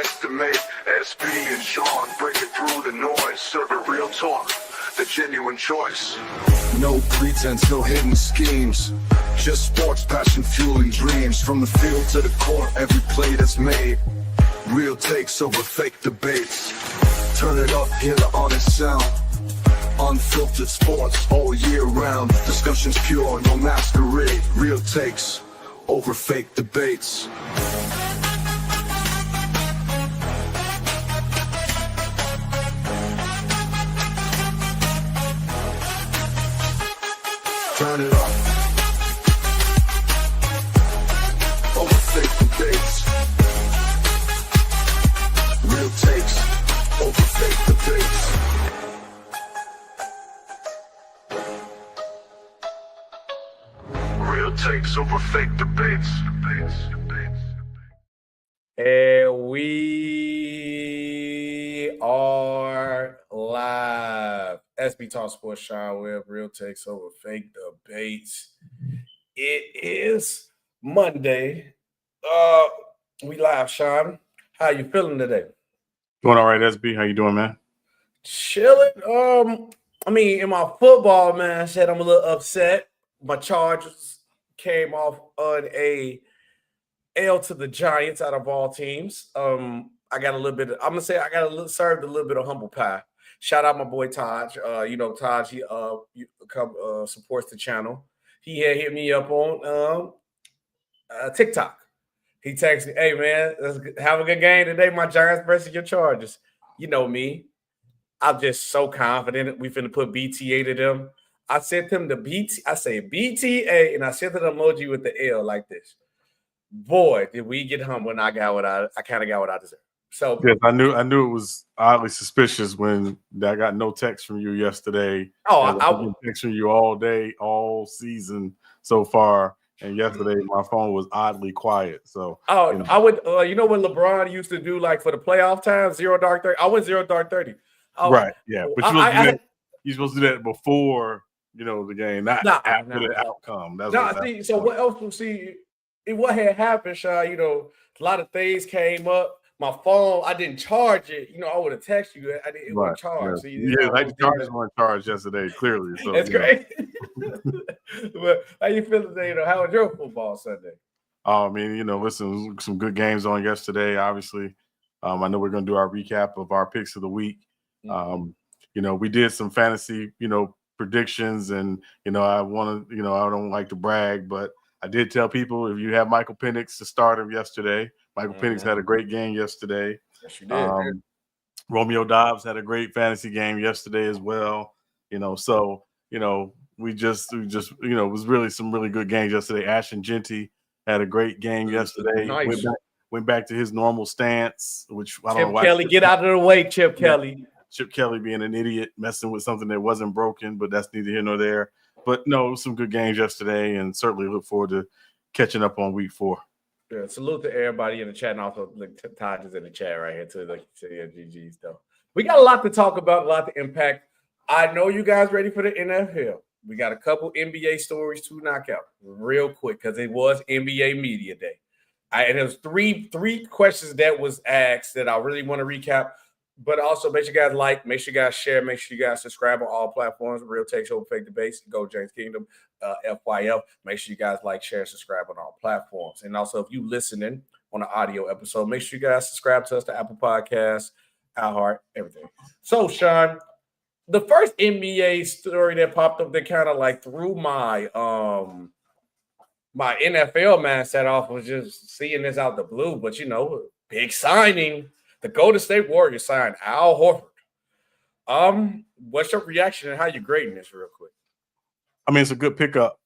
mistakes to make. SB and Sean breaking through the noise, serving real talk, the genuine choice. No pretense, no hidden schemes, just sports passion fueling dreams. From the field to the court, every play that's made. Real takes over fake debates. Turn it up, hear the honest sound. Unfiltered sports all year round. Discussions pure, no masquerade. Real takes over fake debates. Turn it up. Over fake debates. Real takes over fake debates. Real takes over fake debates. And we are live. SBtalksports Sean Webb, real takes over fake debates. It is Monday. We live, Sean. How you feeling today? Doing all right, SB. How you doing, man? Chilling. In my football mindset, I'm a little upset. My Chargers came off on a L to the Giants out of all teams. I got a little bit. Served a little bit of humble pie. Shout out my boy Taj. Taj. He supports the channel. He had hit me up on TikTok. He texted me, "Hey man, let's have a good game today. My Giants versus your Chargers." You know me. I'm just so confident we finna put BTA to them. I sent him the BT. I say BTA, and I sent an emoji with the L like this. Boy, did we get humble, and I kind of got what I deserve. So yes, I knew it was oddly suspicious when I got no text from you yesterday. I've been texting you all day, all season so far, and yesterday my phone was oddly quiet. So I would, when LeBron used to do like for the playoff time, 0 dark 30. I went 0 dark 30. Right, yeah, but you're supposed to do that before the game, not after the outcome. What else was what had happened, Shaw, a lot of things came up. My phone, I didn't charge it. I would have texted you. It wasn't charged. Yeah. The Chargers weren't charged yesterday, clearly. So that's great. But how you feeling today? How was your football Sunday? Listen, some good games on yesterday, obviously. I know we're going to do our recap of our picks of the week. Mm-hmm. We did some fantasy, predictions, and I don't like to brag, but I did tell people if you have Michael Penix to start him yesterday. Michael Penix had a great game yesterday. Yes, you did. Romeo Dobbs had a great fantasy game yesterday as well. We just it was really some really good games yesterday. Ashton Genty had a great game yesterday. Nice. Went back to his normal stance, which I don't know why. Chip Kelly, get out of the way, Chip Kelly. Chip Kelly being an idiot, messing with something that wasn't broken, but that's neither here nor there. But no, some good games yesterday, and certainly look forward to catching up on week 4. Yeah, salute to everybody in the chat, and also Todd is in the chat right here too. GG's though. We got a lot to talk about, a lot to impact. I know you guys ready for the NFL. We got a couple NBA stories to knock out real quick because it was NBA Media Day. And there was three questions that was asked that I really want to recap. But also make sure you guys like, make sure you guys share, make sure you guys subscribe on all platforms. Real Takes Over Fake Debates, Go James Kingdom, FYL. Make sure you guys like, share, subscribe on all platforms. And also, if you listening on an audio episode, make sure you guys subscribe to us to Apple Podcasts, iHeart, everything. So, Sean, the first NBA story that popped up that kind of like threw my my NFL mindset off was just seeing this out the blue. But big signing. The Golden State Warriors signed Al Horford. What's your reaction and how you grading this real quick? It's a good pickup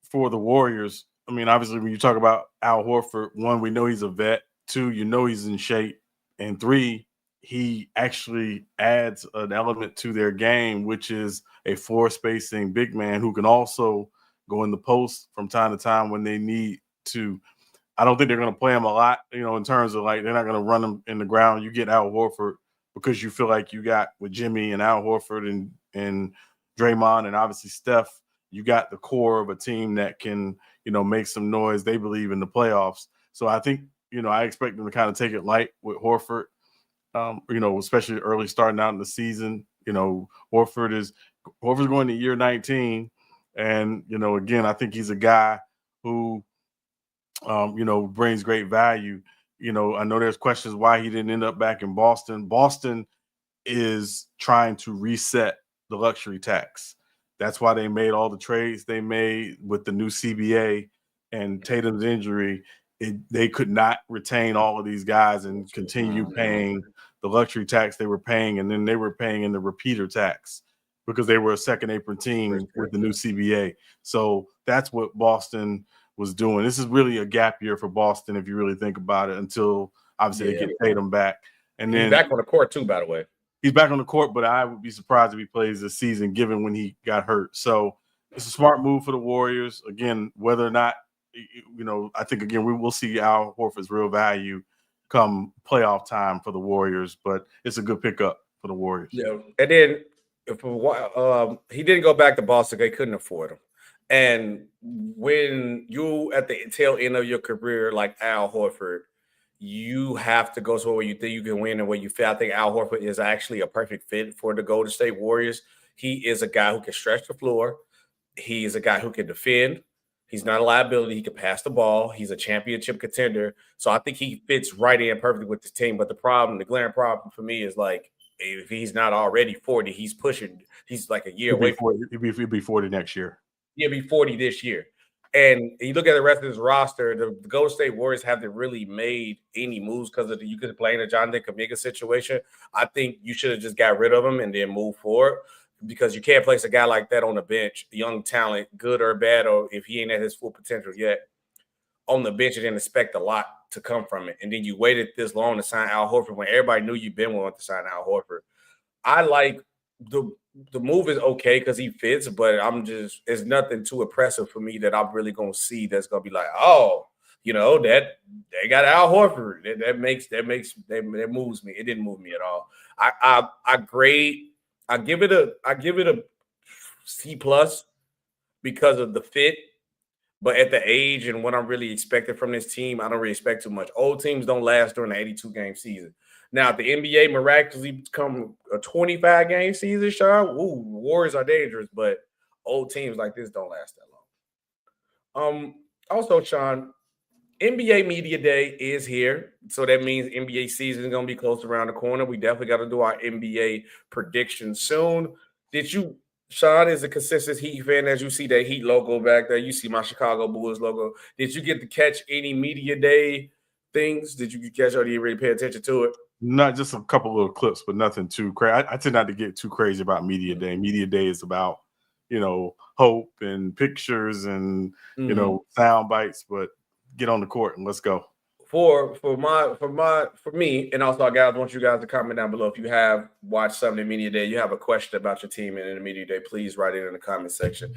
for the Warriors. Obviously, when you talk about Al Horford, 1, we know he's a vet. 2, he's in shape. And 3, he actually adds an element to their game, which is a floor spacing big man who can also go in the post from time to time when they need to. I don't think they're going to play him a lot, in terms of they're not going to run him in the ground. You get Al Horford because you feel like you got with Jimmy and Al Horford and Draymond and obviously Steph, you got the core of a team that can, make some noise. They believe in the playoffs. So I think I expect them to kind of take it light with Horford. Especially early starting out in the season. Horford's going to year 19, and again, I think he's a guy who, brings great value. I know there's questions why he didn't end up back in Boston. Boston is trying to reset the luxury tax. That's why they made all the trades they made with the new CBA and Tatum's injury. They could not retain all of these guys and continue paying the luxury tax they were paying, and then they were paying in the repeater tax because they were a second apron team with the new CBA. So that's what Boston was doing. This is really a gap year for Boston if you really think about it, until obviously they get Tatum back. And then he's back on the court too, by the way. He's back on the court, but I would be surprised if he plays this season given when he got hurt. So it's a smart move for the Warriors. Again, whether or not, I think, again, we will see Al Horford's real value come playoff time for the Warriors, but it's a good pickup for the Warriors. Yeah. And then for a while, he didn't go back to Boston. They couldn't afford him. And when you at the tail end of your career, like Al Horford, you have to go somewhere where you think you can win and where you feel. I think Al Horford is actually a perfect fit for the Golden State Warriors. He is a guy who can stretch the floor. He is a guy who can defend. He's not a liability. He can pass the ball. He's a championship contender. So I think he fits right in perfectly with this team. But the glaring problem for me is, like, if he's not already 40, he's pushing. He's like a year away. He'll be 40 next year. He'll be 40 this year. And you look at the rest of his roster, the Golden State Warriors haven't really made any moves because you could play in a Jonathan Kuminga situation. I think you should have just got rid of him and then move forward, because you can't place a guy like that on the bench, young talent, good or bad, or if he ain't at his full potential yet, on the bench and then expect a lot to come from it. And then you waited this long to sign Al Horford when everybody knew you've been willing to sign Al Horford. I like the move is okay because he fits, but it's nothing too impressive for me that I'm really going to see that's going to be like, oh, that they got Al Horford. That moves me. It didn't move me at all. I give it a C+ because of the fit, but at the age and what I'm really expecting from this team, I don't really expect too much. Old teams don't last during the 82-game season. Now, if the NBA miraculously become a 25-game season, Sean, Warriors are dangerous, but old teams like this don't last that long. Also, Sean, NBA Media Day is here, so that means NBA season is going to be close around the corner. We definitely got to do our NBA predictions soon. Sean is a consistent Heat fan. As you see that Heat logo back there, you see my Chicago Bulls logo. Did you get to catch any Media Day things? Did you catch, or did you really pay attention to it? Not just a couple little clips, but nothing too crazy. I tend not to get too crazy about Media Day. Media Day is about, hope and pictures and, sound bites, but get on the court and let's go. For me, and also, guys, I want you guys to comment down below if you have watched something in Media Day, you have a question about your team in the Media Day, please write it in the comment section.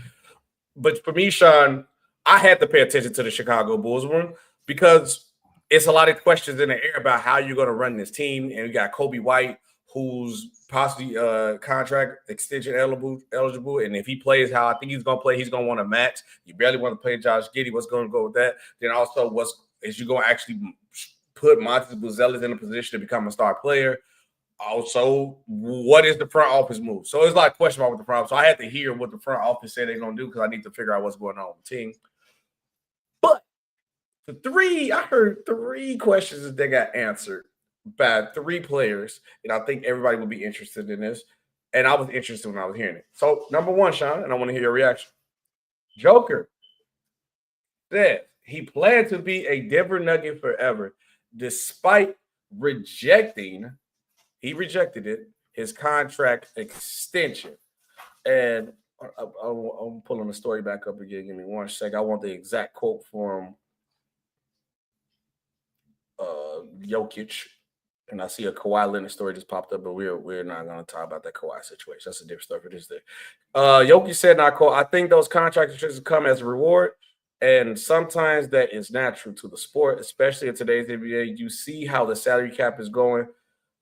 But for me, Sean, I had to pay attention to the Chicago Bulls one because it's a lot of questions in the air about how you're going to run this team. And we got Kobe White, who's possibly contract extension eligible. And if he plays how I think he's going to play, he's going to want to match. You barely want to play Josh Giddey. What's going to go with that? Then also, is you going to actually put Montes Buzelis in a position to become a star player? Also, what is the front office move? So it's like a question mark with the front office. So I had to hear what the front office said they're going to do because I need to figure out what's going on with the team. But I heard 3 questions that they got answered by 3 players, and I think everybody would be interested in this. And I was interested when I was hearing it. So, number 1, Sean, and I want to hear your reaction. Joker said he planned to be a Denver Nugget forever, despite rejected his contract extension. And I'm pulling the story back up again. Give me 1 second. I want the exact quote from Jokic, and I see a Kawhi Leonard story just popped up, but we're not going to talk about that Kawhi situation. That's a different story for this day. Jokic said, and I quote, "I think those contract restrictions come as a reward, and sometimes that is natural to the sport, especially in today's NBA. You see how the salary cap is going."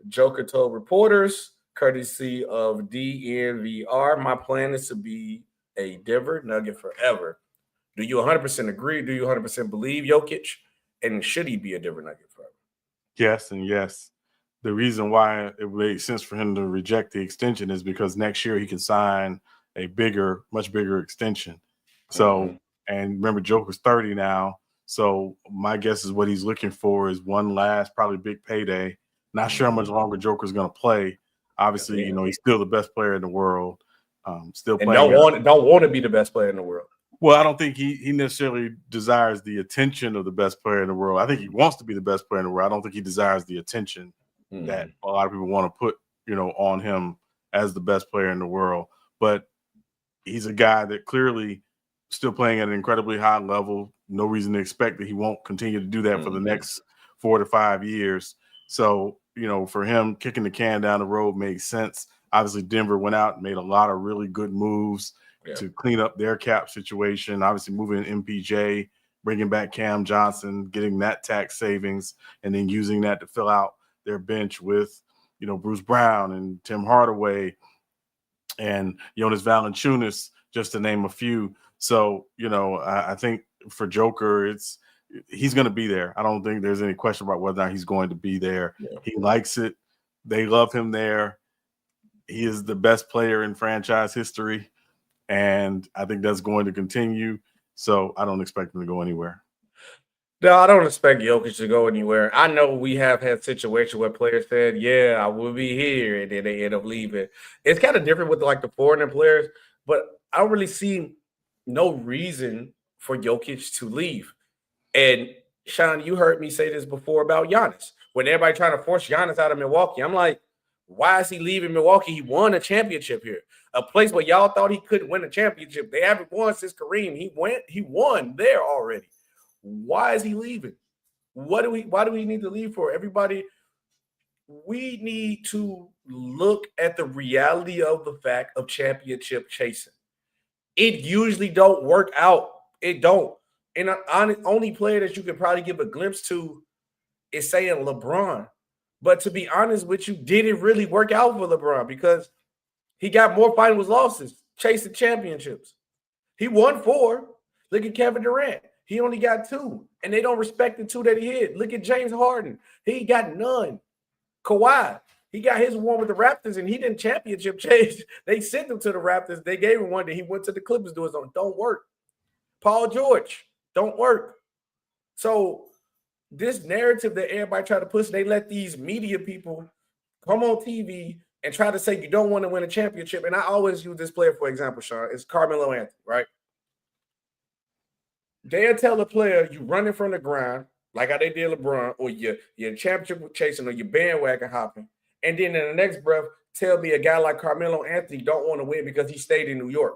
Joker told reporters, courtesy of DNVR, "My plan is to be a Denver Nugget forever." Do you 100% agree? Do you 100% believe Jokic? And should he be a Denver Nugget forever? Yes and yes. The reason why it made sense for him to reject the extension is because next year he can sign a much bigger extension. So, and remember, Joker's 30 now. So my guess is what he's looking for is one last, probably big payday. Not sure how much longer Joker's going to play. Obviously, he's still the best player in the world. Still and playing. Don't want to be the best player in the world. Well, I don't think he necessarily desires the attention of the best player in the world. I think he wants to be the best player in the world. I don't think he desires the attention that a lot of people want to put, on him as the best player in the world. But he's a guy that clearly still playing at an incredibly high level. No reason to expect that he won't continue to do that for the next 4 to 5 years. So, for him, kicking the can down the road makes sense. Obviously, Denver went out and made a lot of really good moves to clean up their cap situation. Obviously, moving MPJ, bringing back Cam Johnson, getting that tax savings, and then using that to fill out their bench with, Bruce Brown and Tim Hardaway and Jonas Valanciunas, just to name a few. So, I think for Joker, he's going to be there. I don't think there's any question about whether or not he's going to be there. Yeah. He likes it. They love him there. He is the best player in franchise history, and I think that's going to continue. So I don't expect him to go anywhere. No, I don't expect Jokic to go anywhere. I know we have had situations where players said, yeah, I will be here, and then they end up leaving. It's kind of different with the foreign players, but I don't really see no reason for Jokic to leave. And Sean, you heard me say this before about Giannis. When everybody trying to force Giannis out of Milwaukee, I'm like, why is he leaving Milwaukee? He won a championship here. A place where y'all thought he couldn't win a championship. They haven't won since Kareem. He won there already. Why is he leaving? Why do we need to leave for? Everybody, we need to look at the reality of the fact of championship chasing. It usually don't work out. It don't. And the only player that you could probably give a glimpse to is saying LeBron. But to be honest with you, did it really work out for LeBron? Because he got more finals losses chasing championships. He won 4. Look at Kevin Durant. He only got 2, and they don't respect the 2 that he hit. Look at James Harden. He got none. Kawhi, he got his one with the Raptors, and he didn't championship chase. They sent him to the Raptors. They gave him one that he went to the Clippers to his own. Don't work. Paul George, don't work. So this narrative that everybody try to push, they let these media people come on TV and try to say you don't want to win a championship. And I always use this player for example, Sean. It's Carmelo Anthony, right? They'll tell a player you running from the ground, like how they did LeBron, or you're championship chasing, or you're bandwagon hopping. And then in the next breath, tell me a guy like Carmelo Anthony don't want to win because he stayed in New York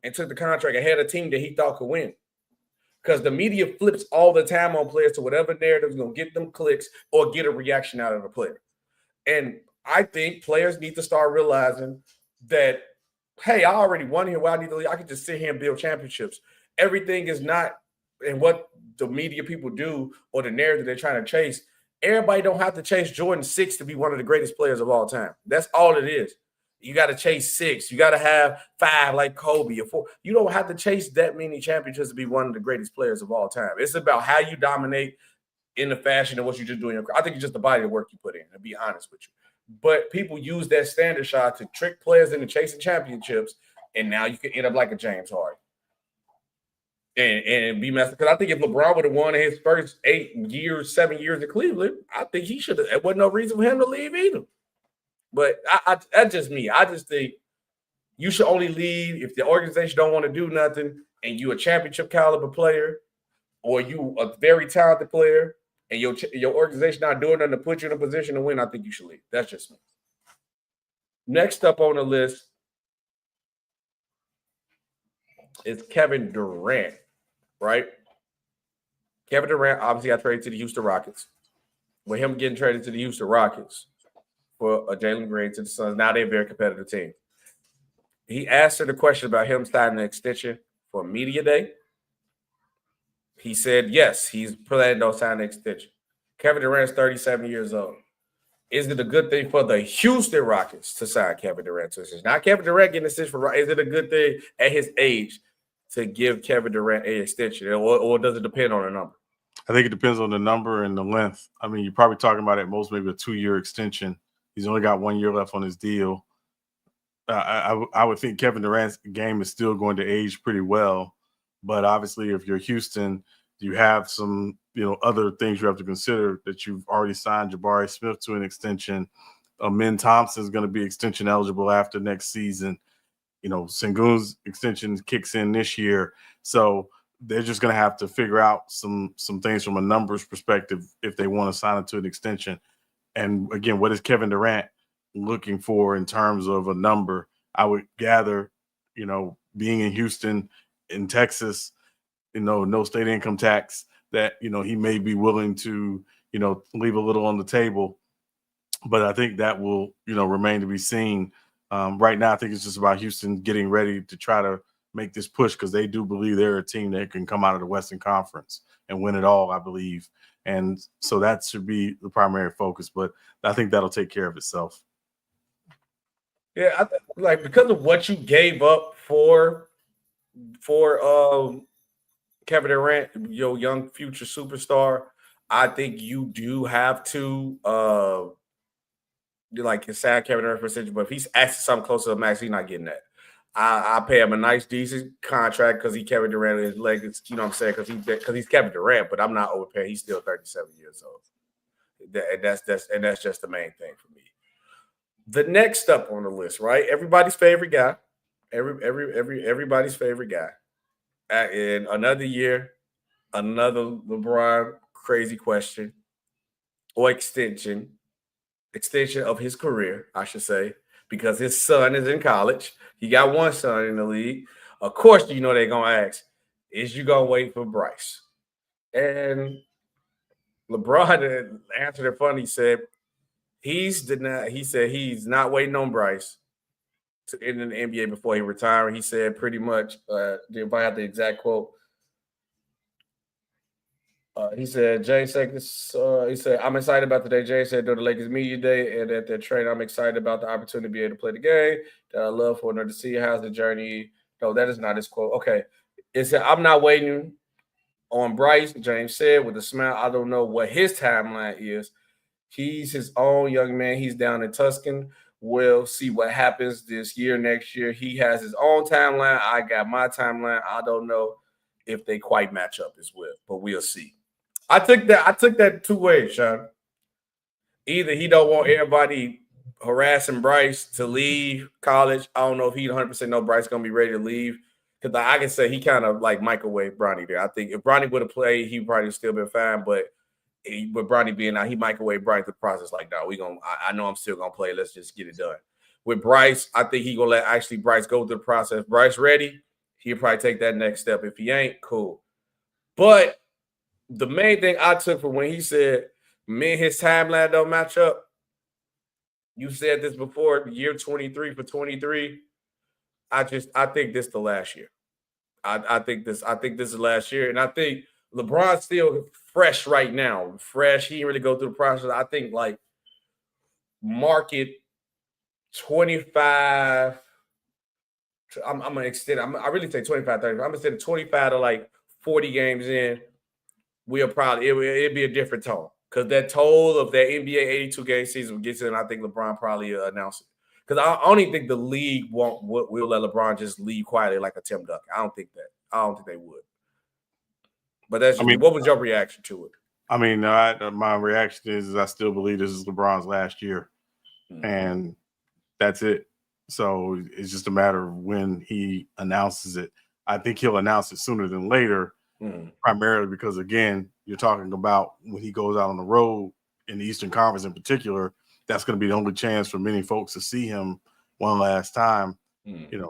and took the contract and had a team that he thought could win. Because the media flips all the time on players to whatever narrative is going to get them clicks or get a reaction out of the player. And I think players need to start realizing that, hey, I already won here. Why I need to leave? I can just sit here and build championships. Everything is not in what the media people do or the narrative they're trying to chase. Everybody don't have to chase Jordan 6 to be one of the greatest players of all time. That's all it is. You got to chase 6. You got to have 5 like Kobe or 4. You don't have to chase that many championships to be one of the greatest players of all time. It's about how you dominate in the fashion of what you just do in your career. I think it's just the body of work you put in, to be honest with you. But people use that standard shot to trick players into chasing championships, and now you can end up like a James Harden. And be messed up. Because I think if LeBron would have won his first 7 years in Cleveland, I think he should have. There wasn't no reason for him to leave either. But that's just me. I just think you should only leave if the organization don't want to do nothing and you a championship caliber player or you a very talented player and your organization not doing nothing to put you in a position to win, I think you should leave. That's just me. Next up on the list is Kevin Durant, right? Kevin Durant obviously got traded to the Houston Rockets. With him getting traded to the Houston Rockets for a Jalen Green to the Suns, now they're a very competitive team. He asked her the question about him signing an extension for media day. He said, yes, he's planning on signing an extension. Kevin Durant is 37 years old. Is it a good thing for the Houston Rockets to sign Kevin Durant to extension? Now, Kevin Durant getting an extension for Rockets. Is it a good thing at his age to give Kevin Durant an extension, or does it depend on the number? I think it depends on the number and the length. I mean, you're probably talking about at most maybe a 2-year extension. He's only got 1 year left on his deal. I would think Kevin Durant's game is still going to age pretty well. But obviously, if you're Houston, you have some other things you have to consider, that you've already signed Jabari Smith to an extension. Min Thompson is going to be extension eligible after next season. Sengun's extension kicks in this year. So they're just going to have to figure out some things from a numbers perspective if they want to sign it to an extension. And again, what is Kevin Durant looking for in terms of a number? I would gather, being in Houston, in Texas, no state income tax, that, he may be willing to, leave a little on the table. But I think that will, remain to be seen. Right now, I think it's just about Houston getting ready to try to make this push, because they do believe they're a team that can come out of the Western Conference and win it all, I believe. And so that should be the primary focus. But I think that'll take care of itself. Yeah, because of what you gave up for Kevin Durant, your young future superstar, I think you do have to it's sad Kevin Durant percentage, but if he's asking something close to the max, he's not getting that. I pay him a nice, decent contract because he's Kevin Durant and his legs, you know what I'm saying? Because he's Kevin Durant, but I'm not overpaying. He's still 37 years old. And that's just the main thing for me. The next up on the list, right? Everybody's favorite guy. Everybody's favorite guy. In another year, another LeBron crazy question or extension of his career, I should say, because his son is in college. He got one son in the league. Of course, they're going to ask, is you going to wait for Bryce? And LeBron answered it funny. He said he's not waiting on Bryce to end in the NBA before he retires. He said pretty much, if I have the exact quote, he said, Jay said, I'm excited about the day. Jay said, during the Lakers media day and at their training, I'm excited about the opportunity to be able to play the game that I love for another to see. How's the journey? No, that is not his quote. Okay. It said, I'm not waiting on Bryce, James said with a smile. I don't know what his timeline is. He's his own young man. He's down in Tuscan. We'll see what happens this year, next year. He has his own timeline. I got my timeline. I don't know if they quite match up as well, but we'll see. I took that two ways, Sean. Either he don't want everybody harassing Bryce to leave college. I don't know if he 100% know Bryce going to be ready to leave. Because I can say he kind of like microwave Bronny there. I think if Bronny would have played, he probably still been fine. But with Bronny being out, he microwave Bryce the process. Like, no, I know I'm still going to play. Let's just get it done. With Bryce, I think he going to let Bryce go through the process. Bryce ready, he'll probably take that next step. If he ain't, cool. But the main thing I took from when he said, me and his timeline don't match up, you said this before, year 23 for 23. I think this is the last year. I think this is the last year. And I think LeBron's still fresh right now. Fresh. He didn't really go through the process. I think like market 25. I'm going to extend. I really say 25, 30. I'm going to extend 25 to like 40 games in. We'll probably it'd be a different tone, because that toll of that NBA 82 game season gets in. I think LeBron probably announce it, because I only think the league will let LeBron just leave quietly like a Tim Duncan. I don't think they would. But that's what was your reaction to it? I mean, my reaction is I still believe this is LeBron's last year, and that's it. So it's just a matter of when he announces it. I think he'll announce it sooner than later. Primarily because, again, you're talking about when he goes out on the road in the Eastern Conference in particular, that's going to be the only chance for many folks to see him one last time.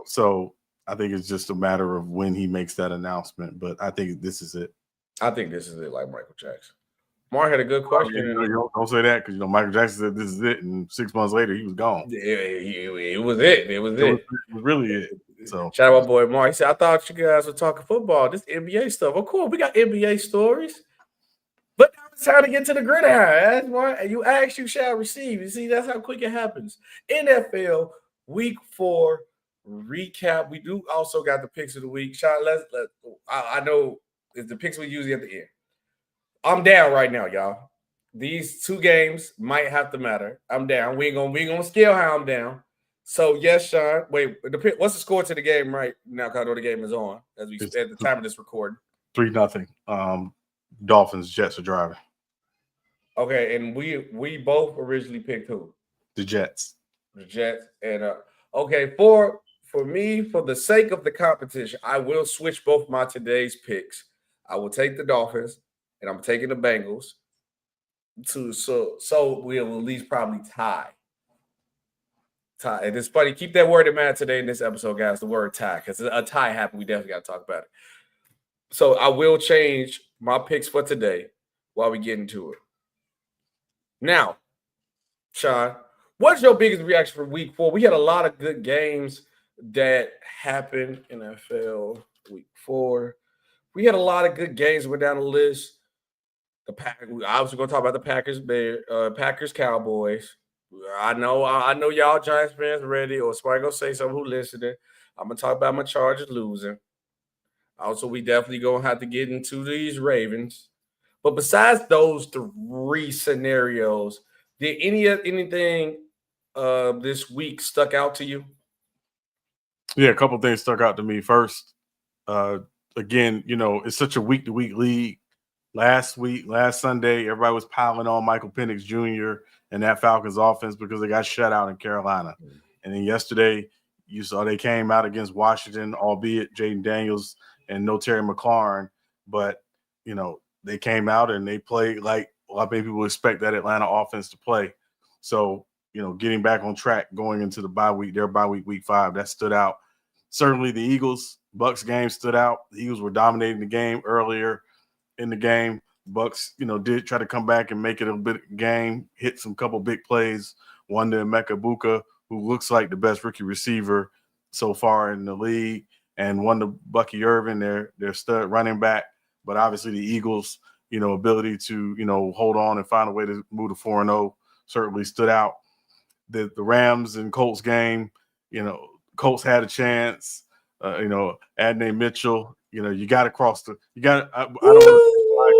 So I think it's just a matter of when he makes that announcement. But I think this is it. I think this is it, like Michael Jackson. Mark had a good question. Don't say that, because Michael Jackson said this is it, and 6 months later he was gone. It was it. It was really it. So shout out my boy Mark. He said, I thought you guys were talking football. This NBA stuff. Of course, we got NBA stories. But now it's time to get to the gridiron. That's why you ask, you shall receive. You see, that's how quick it happens. NFL Week 4 recap. We do also got the picks of the week. I know it's the picks we usually at the end. I'm down right now, y'all. These 2 games might have to matter. I'm down. We ain't gonna scale how I'm down. So yes, Sean. Wait, what's the score to the game right now? Cause I know the game is on at the time of this recording. 3-0. Dolphins. Jets are driving. Okay, and we both originally picked who? The Jets. The Jets. And okay, for me, for the sake of the competition, I will switch both my today's picks. I will take the Dolphins, and I'm taking the Bengals. So we'll at least probably tie. And it's funny. Keep that word in mind today in this episode, guys. The word tie, because a tie happened. We definitely got to talk about it. So I will change my picks for today while we get into it. Now, Sean, what's your biggest reaction for Week 4? We had a lot of good games that happened in NFL Week 4. We had a lot of good games. We're down the list. We obviously going to talk about the Packers Cowboys. I know y'all Giants fans ready, or somebody gonna say something who listening. I'm gonna talk about my Chargers losing. Also, we definitely gonna have to get into these Ravens. But besides those 3 scenarios, did anything this week stuck out to you? Yeah, a couple things stuck out to me. First, again, it's such a week-to-week league. Last Sunday, everybody was piling on Michael Penix Jr. and that Falcons offense because they got shut out in Carolina. And then yesterday, you saw they came out against Washington, albeit Jaden Daniels and no Terry McLaurin. But, they came out and they played like a lot of people expect that Atlanta offense to play. So, getting back on track going into the bye week, their bye week, Week 5, that stood out. Certainly the Eagles-Bucks game stood out. The Eagles were dominating the game earlier in the game. Bucks, did try to come back and make it a bit game, hit some couple big plays. One to Mecca Buka, who looks like the best rookie receiver so far in the league, and one to Bucky Irvin, their stud running back. But obviously the Eagles, ability to, hold on and find a way to move to 4-0 certainly stood out. The Rams and Colts game, Colts had a chance. Adney Mitchell, you got to cross the – I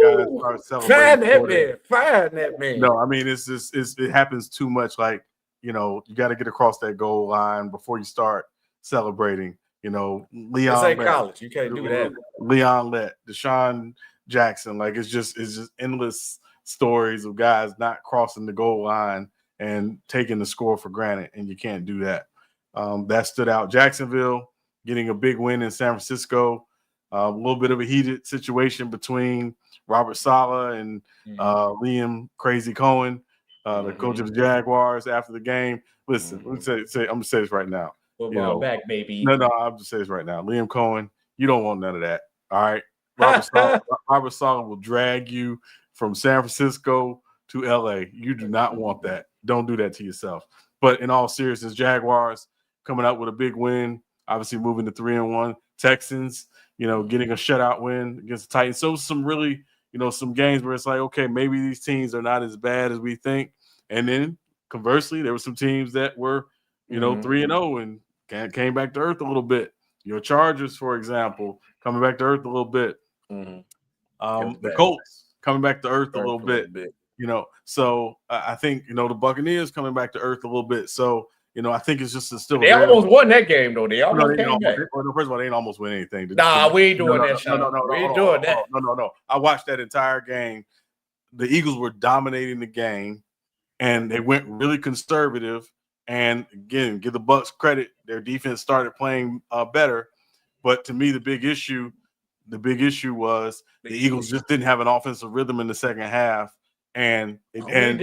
don't want to start celebrating. Find that man. No, I mean, it's just it happens too much. Like, you got to get across that goal line before you start celebrating. Leon. This ain't college. You can't do that. Leon Lett, Deshaun Jackson. Like, it's just endless stories of guys not crossing the goal line and taking the score for granted, and you can't do that. That stood out. Jacksonville getting a big win in San Francisco. A little bit of a heated situation between Robert Saleh and Liam Crazy Cohen, the coach of the Jaguars, after the game. Listen, I'm going to say this right now. Football back, baby. No, I'm just saying this right now. Liam Cohen, you don't want none of that. All right. Robert Saleh will drag you from San Francisco to LA. You do not want that. Don't do that to yourself. But in all seriousness, Jaguars coming out with a big win, obviously moving to 3-1. Texans, getting a shutout win against the Titans. So some really, some games where it's like, okay, maybe these teams are not as bad as we think. And then conversely, there were some teams that were, 3-0 and came back to earth a little bit. Your Chargers, for example, coming back to earth a little bit. The Colts coming back to earth a little bit. So I think, the Buccaneers coming back to earth a little bit. So, I think it's just still. They almost won that game, though. They almost came back. First of all, they ain't almost win anything. Nah, we ain't doing that, Sean. We ain't doing that. No. I watched that entire game. The Eagles were dominating the game, and they went really conservative. And again, give the Bucs credit. Their defense started playing better. But to me, the big issue was the Eagles just didn't have an offensive rhythm in the second half. And also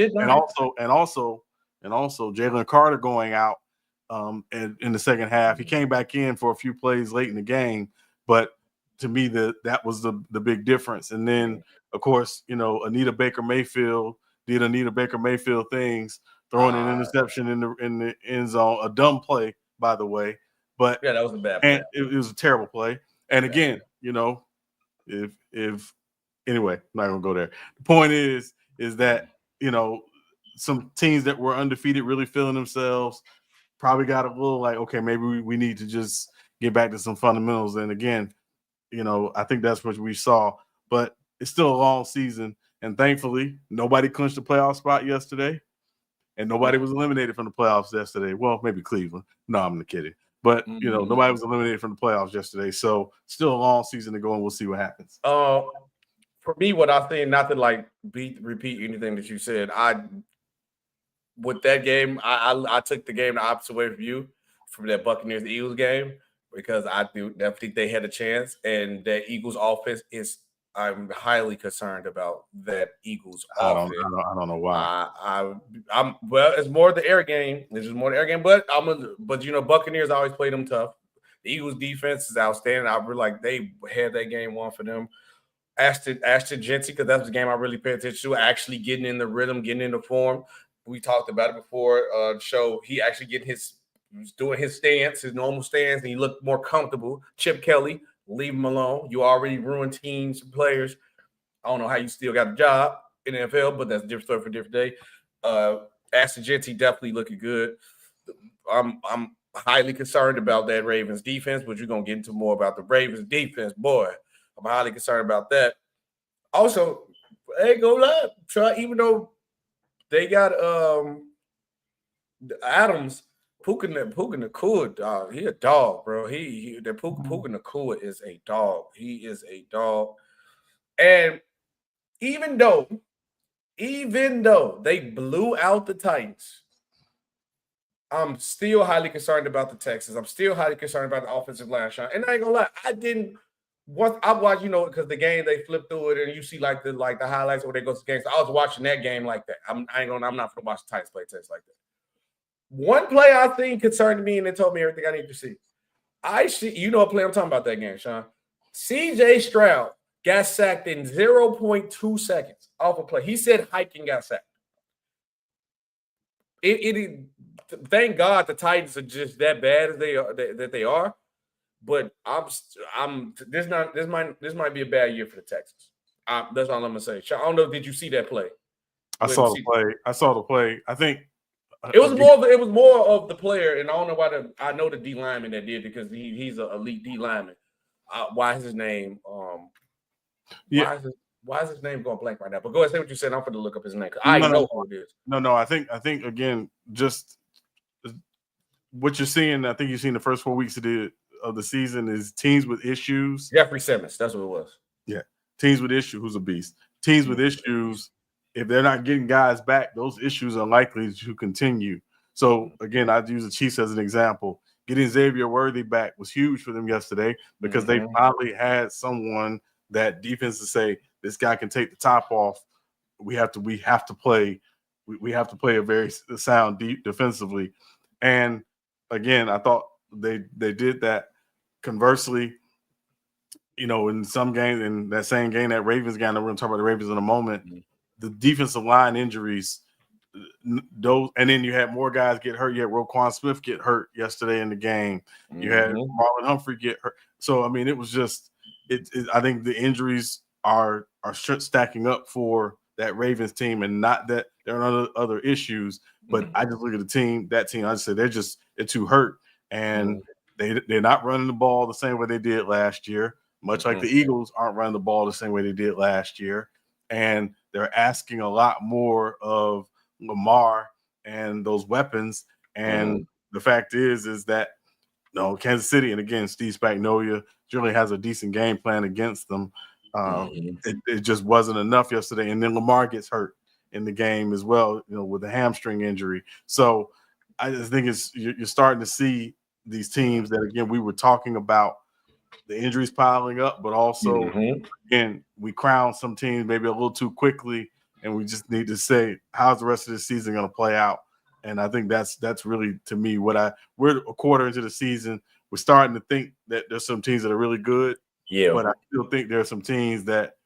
Jalen Carter going out in the second half. He came back in for a few plays late in the game, but to me that was the big difference. And then of course, Anita Baker Mayfield did Anita Baker Mayfield things, throwing an interception in the end zone, a dumb play, by the way. But yeah, that was a bad play. And it was a terrible play. And again, if anyway, I'm not gonna go there. The point is that some teams that were undefeated really feeling themselves probably got a little like, okay, maybe we need to just get back to some fundamentals. And again, I think that's what we saw. But it's still a long season, And thankfully, nobody clinched the playoff spot yesterday. And nobody was eliminated from the playoffs yesterday. Well, maybe Cleveland. No, I'm kidding. But, nobody was eliminated from the playoffs yesterday. So still a long season to go, and we'll see what happens. For me, what I think, not to like repeat anything that you said, with that game, I took the game the opposite way from you, from that Buccaneers-Eagles game, because I think they had a chance, and that Eagles offense I'm highly concerned about that Eagles offense. I don't know why. It's more the air game. This is more the air game, but Buccaneers always play them tough. The Eagles defense is outstanding. I really like they had that game won for them. Ashton Genty, because that's the game I really pay attention to, actually getting in the rhythm, getting in the form. We talked about it before the show. He actually doing his stance, his normal stance, and he looked more comfortable. Chip Kelly, leave him alone. You already ruined teams and players. I don't know how you still got a job in the NFL, but that's a different story for a different day. Ashton Genty definitely looking good. I'm highly concerned about that Ravens defense, but you're going to get into more about the Ravens defense. Boy, I'm highly concerned about that. Also, I ain't gonna lie, even though they got Adams, Puka Nacua, dog. He a dog, bro. Puka Nacua is a dog. He is a dog. And even though they blew out the Titans, I'm still highly concerned about the Texans. I'm still highly concerned about the offensive line, Sean. And I ain't gonna lie, I watched, because the game they flip through it and you see like the highlights where they go to the game. So I was watching that game like that. I'm not gonna watch the Titans play tests like that. One play I think concerned me, and it told me everything I need to see. I see, a play I'm talking about that game, Sean. CJ Stroud got sacked in 0.2 seconds off a play. He said hike and got sacked. Thank God the Titans are just that bad as they are. But this might be a bad year for the Texans. That's all I'm gonna say. I don't know. Did you see that play? I saw the play. I think it was more of the player, and I don't know why. I know the D lineman that did, because he's an elite D lineman. Why is his name? Why is his name going blank right now? But go ahead, say what you said. I'm going to look up his name, because I know who it is. No. I think again, just what you're seeing. I think you've seen the first 4 weeks of the season is teams with issues. Jeffrey Simmons, that's what it was. Yeah, teams with issues. Who's a beast? Teams with issues. If they're not getting guys back, those issues are likely to continue. So again, I'd use the Chiefs as an example. Getting Xavier Worthy back was huge for them yesterday, because they finally had someone that defense to say, this guy can take the top off. We have to play a very sound deep defensively. And again, I thought they did that. Conversely, in some games, in that same game, that Ravens game, we're going to talk about the Ravens in a moment, the defensive line injuries, those, and then you had more guys get hurt. You had Roquan Smith get hurt yesterday in the game. You had Marlon Humphrey get hurt. So, I mean, it was just I think the injuries are stacking up for that Ravens team, and not that there are other issues, but I just look at that team, I just say they're too hurt, and they're not running the ball the same way they did last year, much like the Eagles aren't running the ball the same way they did last year, and they're asking a lot more of Lamar and those weapons, and the fact is that Kansas City, and again, Steve Spagnuolo generally has a decent game plan against them. It just wasn't enough yesterday, and then Lamar gets hurt in the game as well, with a hamstring injury. So I just think you're starting to see these teams that, again, we were talking about the injuries piling up, but also again, we crown some teams maybe a little too quickly, and we just need to say, how's the rest of the season going to play out? And I think that's really, to me, we're a quarter into the season. We're starting to think that there's some teams that are really good. Yeah. But I still think there are some teams that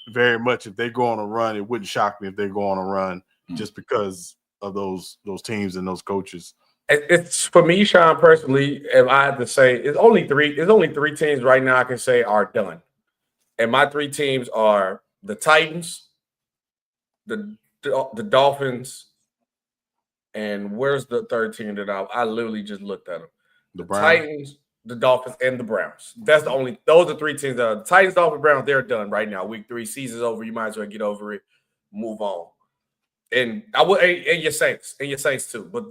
very much, if they go on a run, it wouldn't shock me if they go on a run just because of those teams and those coaches. It's for me, Sean, personally, if I had to say, it's only three teams right now I can say are done. And my three teams are the Titans, the Dolphins, and where's the third team that I literally just looked at them? The Titans, the Dolphins, and the Browns. Those are three teams. The Titans, Dolphins, Browns, they're done right now. Week 3, season's over. You might as well get over it. move on. And I would, and your Saints too. But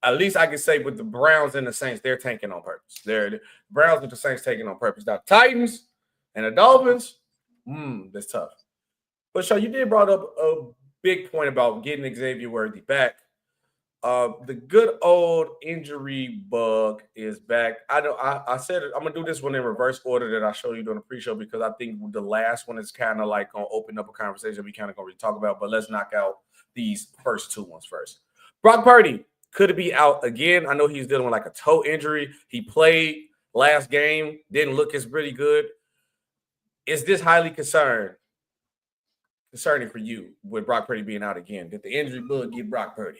at least I can say with the Browns and the Saints, they're tanking on purpose. The Browns with the Saints taking on purpose. Now, Titans and the Dolphins, that's tough. But Sean, you did brought up a big point about getting Xavier Worthy back. The good old injury bug is back. I said it, I'm gonna do this one in reverse order that I showed you during the pre-show because I think the last one is kind of like gonna open up a conversation we kind of gonna talk about. But let's knock out these first two ones first. Brock Purdy could it be out again? I know he's dealing with like a toe injury. He played last game, didn't look as pretty good. Is this highly concerning for you with Brock Purdy being out again? Did the injury bug get Brock Purdy?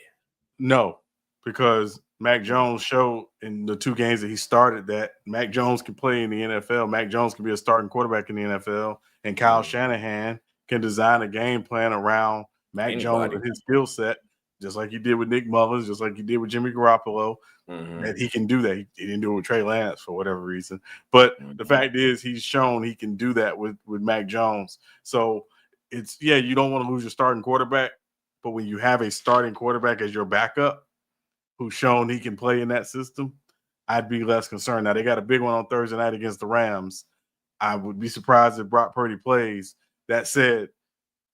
No, because Mac Jones showed in the 2 games that he started that Mac Jones can play in the NFL. Mac Jones can be a starting quarterback in the NFL, and Kyle Shanahan can design a game plan around Mac Jones and his skill set, just like he did with Nick Mullins, just like he did with Jimmy Garoppolo. That he can do that. He didn't do it with Trey Lance for whatever reason. But the fact is he's shown he can do that with Mac Jones. So it's, you don't want to lose your starting quarterback, but when you have a starting quarterback as your backup who's shown he can play in that system, I'd be less concerned. Now, they got a big one on Thursday night against the Rams. I would be surprised if Brock Purdy plays. That said,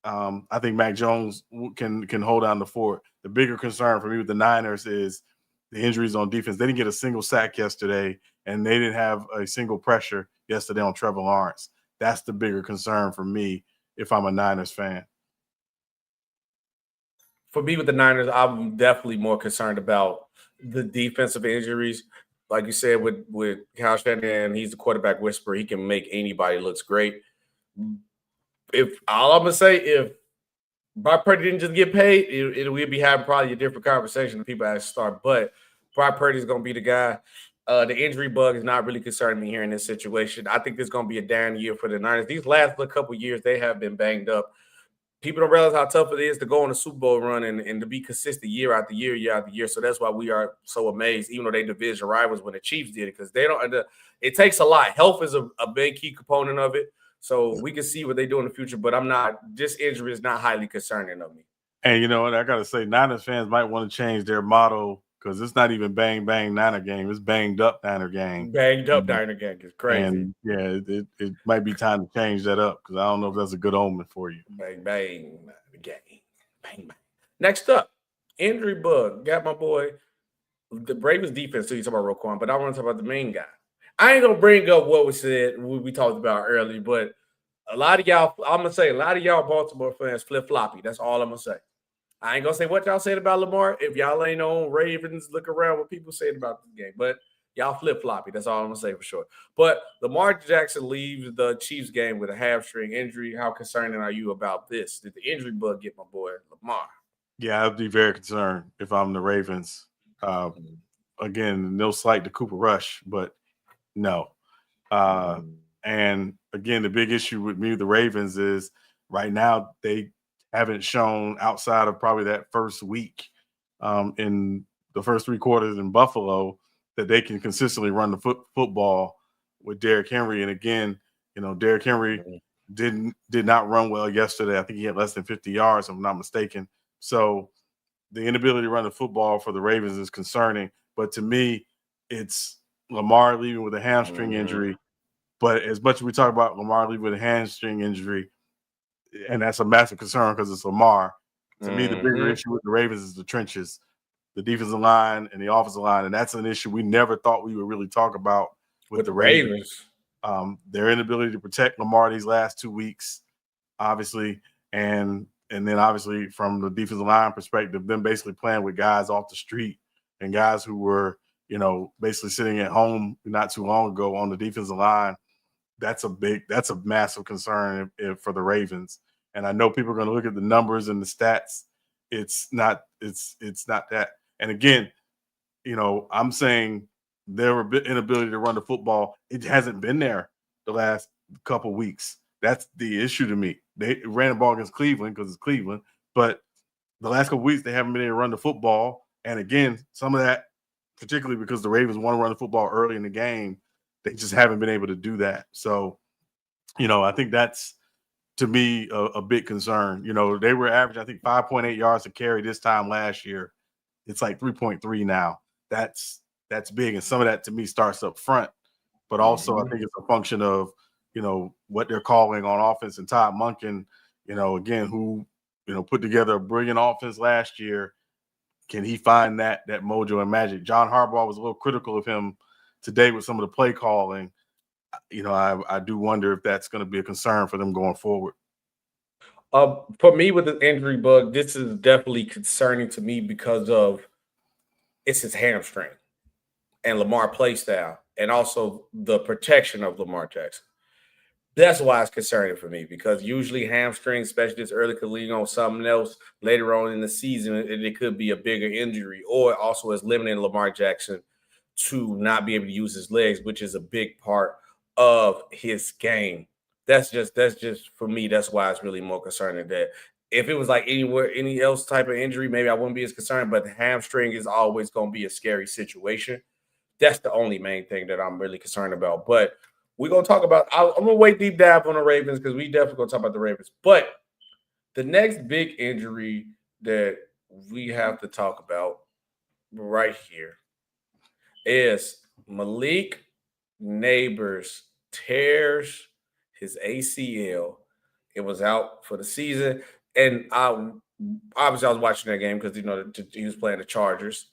I think Mac Jones can hold down the fort. The bigger concern for me with the Niners is the injuries on defense. They didn't get a single sack yesterday, and they didn't have a single pressure yesterday on Trevor Lawrence. That's the bigger concern for me if I'm a Niners fan. For me with the Niners, I'm definitely more concerned about the defensive injuries. Like you said, with Kyle Shanahan, he's the quarterback whisperer. He can make anybody looks great. If all I'm gonna say, if Brock Purdy didn't just get paid, we'd be having probably a different conversation if people actually start. But Brock Purdy is gonna be the guy. The injury bug is not really concerning me here in this situation. I think this is gonna be a down year for the Niners. These last couple of years, they have been banged up. People don't realize how tough it is to go on a Super Bowl run and to be consistent year after year, year after year. So that's why we are so amazed, even though they division rivals when the Chiefs did it, because they don't. It takes a lot. Health is a big key component of it. So we can see what they do in the future, but this injury is not highly concerning of me. And you know what? I got to say, Niners fans might want to change their motto because it's not even bang, bang Niner game. It's banged up Niner game. Banged up Niner game is crazy. And it might be time to change that up because I don't know if that's a good omen for you. Bang, bang game. Bang, bang. Next up, injury bug. Got my boy, the Ravens defense, so you talk about Roquan, but I want to talk about the main guy. I ain't gonna bring up what we talked about earlier, but a lot of y'all Baltimore fans flip-floppy. That's all I'm gonna say. I ain't gonna say what y'all said about Lamar. If y'all ain't on Ravens, look around what people said about this game. But y'all flip-floppy. That's all I'm gonna say for sure. But Lamar Jackson leaves the Chiefs game with a hamstring injury. How concerning are you about this? Did the injury bug get my boy Lamar? Yeah, I'd be very concerned if I'm the Ravens. Again, no slight to Cooper Rush, but no. And again, the big issue with me, the Ravens, is right now they haven't shown outside of probably that first week in the first 3 quarters in Buffalo that they can consistently run the football with Derrick Henry. And again, Derrick Henry did not run well yesterday. I think he had less than 50 yards, if I'm not mistaken. So the inability to run the football for the Ravens is concerning. But to me, it's Lamar leaving with a hamstring injury. But as much as we talk about Lamar leaving with a hamstring injury, and that's a massive concern because it's Lamar, to me, the bigger issue with the Ravens is the trenches, the defensive line and the offensive line. And that's an issue we never thought we would really talk about with the Ravens. Their inability to protect Lamar these last 2 weeks, obviously, and then obviously from the defensive line perspective, them basically playing with guys off the street and guys who were, basically sitting at home not too long ago on the defensive line. That's a massive concern for the Ravens. And I know people are going to look at the numbers and the stats. It's not that. And again, I'm saying their inability to run the football, it hasn't been there the last couple weeks. That's the issue to me. They ran the ball against Cleveland because it's Cleveland, but the last couple weeks they haven't been able to run the football. And again, some of that, particularly because the Ravens want to run the football early in the game, they just haven't been able to do that. So, I think that's, to me a big concern. You know, they were averaging, I think, 5.8 yards to carry this time last year. It's like 3.3 now. That's big. And some of that to me starts up front. But also I think it's a function of, you know, what they're calling on offense, and Todd Monken, you know, again, who, you know, put together a brilliant offense last year. Can he find that mojo and magic? John Harbaugh was a little critical of him today with some of the play calling. You know, I do wonder if that's going to be a concern for them going forward. For me, with the injury bug, this is definitely concerning to me because of it's his hamstring and Lamar play style, and also the protection of Lamar Jackson. That's why it's concerning for me, because usually hamstrings, especially this early, could lean on something else later on in the season, and it could be a bigger injury, or also as limiting Lamar Jackson to not be able to use his legs, which is a big part of his game. That's just for me. That's why it's really more concerning. That if it was like any else type of injury, maybe I wouldn't be as concerned. But the hamstring is always going to be a scary situation. That's the only main thing that I'm really concerned about. But we're going to talk about – I'm going to wait deep dive on the Ravens, because we definitely going to talk about the Ravens. But the next big injury that we have to talk about right here is Malik Nabers tears his ACL. It was out for the season. And obviously I was watching that game because, you know, he was playing the Chargers.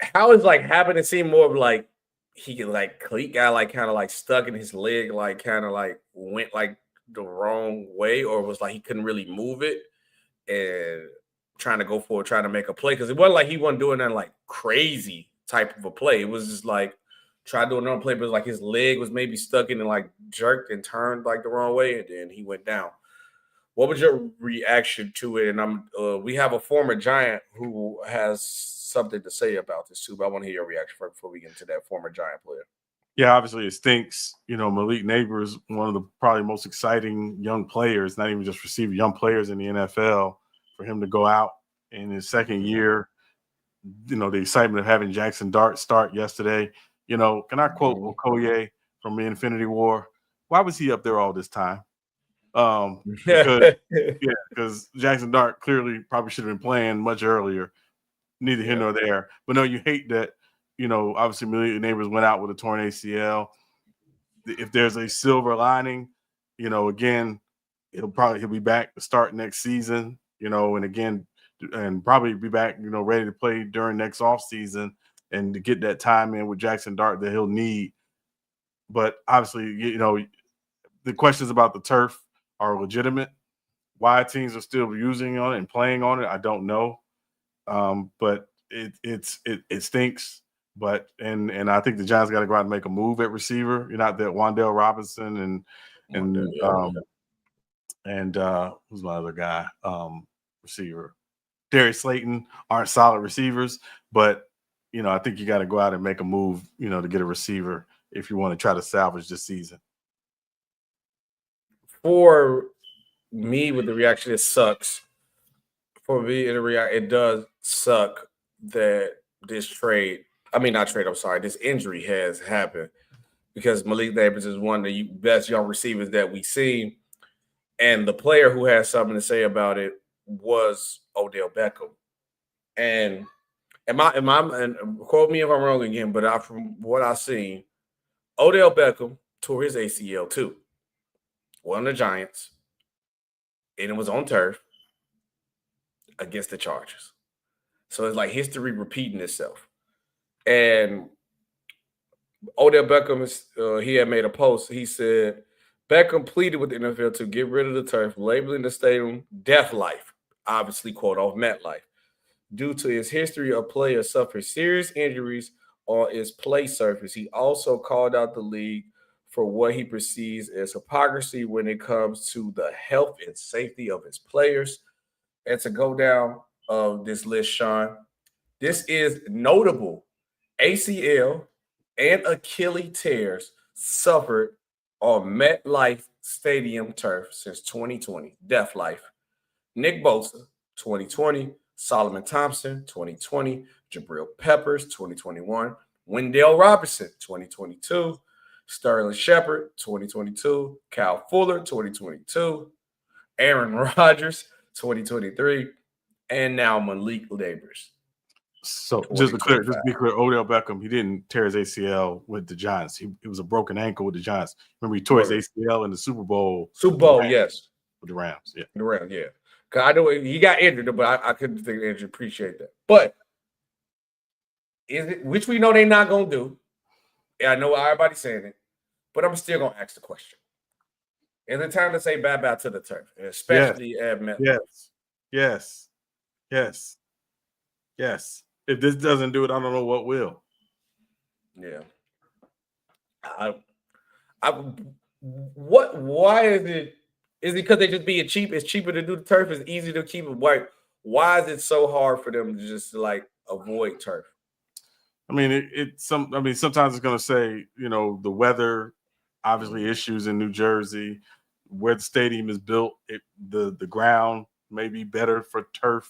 How is like having to see more of like he could like cleat guy like kind of like stuck in his leg, like kind of like went like the wrong way, or was like he couldn't really move it and trying to make a play, because it wasn't like he wasn't doing that like crazy type of a play. It was just like try to do another play, but it was like his leg was maybe stuck in and like jerked and turned like the wrong way, and then he went down. What was your reaction to it? And we have a former Giant who has something to say about this too, but I want to hear your reaction before we get into that former Giant player. Yeah, obviously it stinks. You know, Malik Nabers, one of the probably most exciting young players, not even just receiver, young players in the NFL, for him to go out in his second year. You know, the excitement of having Jaxson Dart start yesterday. You know, can I quote Okoye from the Infinity War? Why was he up there all this time? Because Jaxson Dart clearly probably should have been playing much earlier. Neither here nor there. But no, you hate that, you know, obviously Malik Nabers went out with a torn ACL. If there's a silver lining, you know, again, he'll be back to start next season, you know, and probably be back, you know, ready to play during next offseason and to get that time in with Jaxson Dart that he'll need. But obviously, you know, the questions about the turf are legitimate. Why teams are still using on it and playing on it, I don't know. But it stinks. But and I think the Giants got to go out and make a move at receiver. You're not that Wan'Dale Robinson and who's my other guy? Receiver. Darius Slayton aren't solid receivers, but you know, I think you got to go out and make a move, you know, to get a receiver if you want to try to salvage this season. For me, with the reaction, it sucks. For me, it does suck that this injury has happened, because Malik Nabers is one of the best young receivers that we've seen. And the player who has something to say about it was Odell Beckham. And quote me if I'm wrong again, but from what I've seen, Odell Beckham tore his ACL too. One of the Giants, and it was on turf against the Chargers. So it's like history repeating itself. And Odell Beckham, he had made a post. He said, Beckham pleaded with the NFL to get rid of the turf, labeling the stadium Death Life, obviously quote off MetLife, due to his history of players suffering serious injuries on its play surface. He also called out the league for what he perceives as hypocrisy when it comes to the health and safety of his players. And to go down this list, Sean, this is notable. ACL and Achilles tears suffered on MetLife Stadium turf since 2020. Death Life. Nick Bosa, 2020. Solomon Thompson, 2020. Jabril Peppers, 2021. Wendell Robinson, 2022. Sterling Shepard, 2022. Cal Fuller, 2022. Aaron Rodgers, 2023. And now Malik Nabers. So just to be clear, Odell Beckham, he didn't tear his ACL with the Giants. It was a broken ankle with the Giants. Remember, he tore his ACL in the Super Bowl. Yes. With the Rams, yeah. The Rams, yeah. Because I know he got injured, but I couldn't think injured. Appreciate that. But is it, which we know they're not going to do. I know everybody's saying it, but I'm still going to ask the question. Is it time to say bye-bye to the turf, especially at Metro? Yes. If this doesn't do it, I don't know what will. Yeah. Why is it? Is it because they just being cheap? It's cheaper to do the turf. It's easy to keep it white. Why is it so hard for them to just like avoid turf? I mean, sometimes it's going to say, the weather, obviously issues in New Jersey, where the stadium is built, the ground may be better for turf.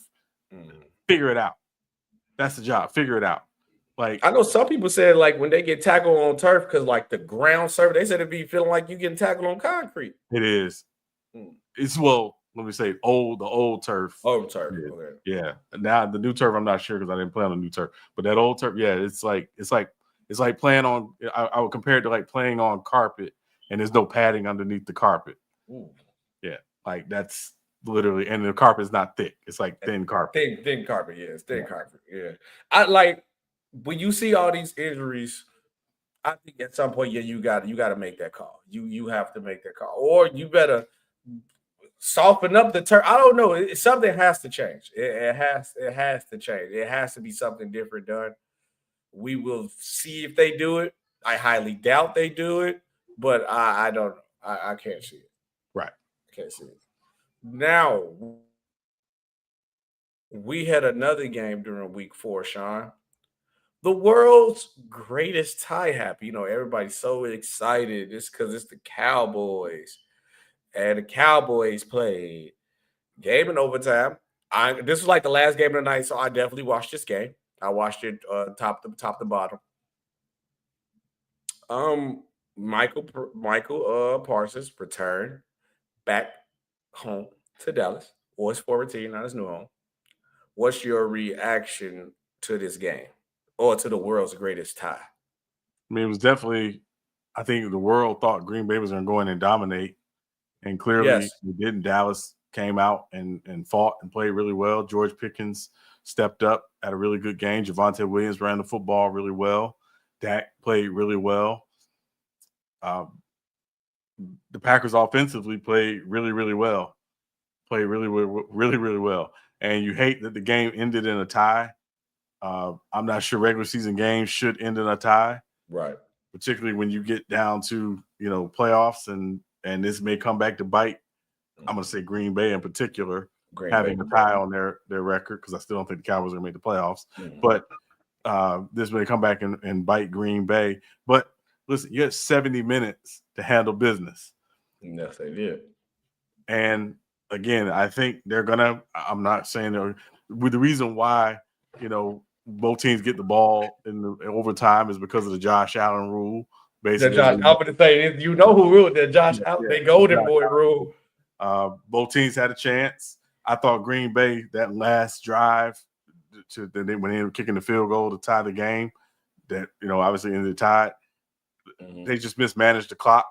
Figure it out. That's the job. Figure it out. Like, I know some people said like when they get tackled on turf because like the ground surface, they said it'd be feeling like you getting tackled on concrete. It is. It's let me say the old turf. Old turf. Yeah. Okay. Yeah. Now the new turf, I'm not sure because I didn't play on the new turf. But that old turf, yeah, it's like playing on. I would compare it to like playing on carpet, and there's no padding underneath the carpet. Ooh. Yeah, like that's literally, and the carpet is not thick. It's like thin carpet. Thin carpet. Yeah, it's thin carpet. Yeah. I like when you see all these injuries. I think at some point, you got to make that call. You have to make that call, or you better soften up the turf. I don't know. Something has to change. It has to change. It has to be something different done. We will see if they do it. I highly doubt they do it, but I don't know. I can't see it. Right. I can't see it. Now, we had another game during week 4, Sean. The world's greatest tie happy. Everybody's so excited. It's because it's the Cowboys. And the Cowboys played game in overtime. This was like the last game of the night, so I definitely watched this game. I watched it top to bottom. Michael Parsons returned back home to Dallas, or his former team, not his new home. What's your reaction to this game, or to the world's greatest tie? I mean, it was definitely. I think the world thought Green Bay was going to go in and dominate. And clearly, we didn't. Dallas came out and fought and played really well. George Pickens stepped up, had a really good game. Javonte Williams ran the football really well. Dak played really well. The Packers offensively played really, really well. Played really, really, really well. And you hate that the game ended in a tie. I'm not sure regular season games should end in a tie. Right. Particularly when you get down to, playoffs and this may come back to bite. I'm going to say Green Bay in particular, having a tie on their record, because I still don't think the Cowboys are going to make the playoffs. Mm-hmm. But this may come back and bite Green Bay. But listen, you had 70 minutes to handle business. Yes, they did. And again, I think they're going to – I'm not saying the reason why, both teams get the ball in the overtime is because of the Josh Allen rule. Basically, I'm going to say, who ruled the Josh Allen, the Golden Boy rule. Both teams had a chance. I thought Green Bay, that last drive, when they were kicking the field goal to tie the game, that, obviously ended tied. Mm-hmm. They just mismanaged the clock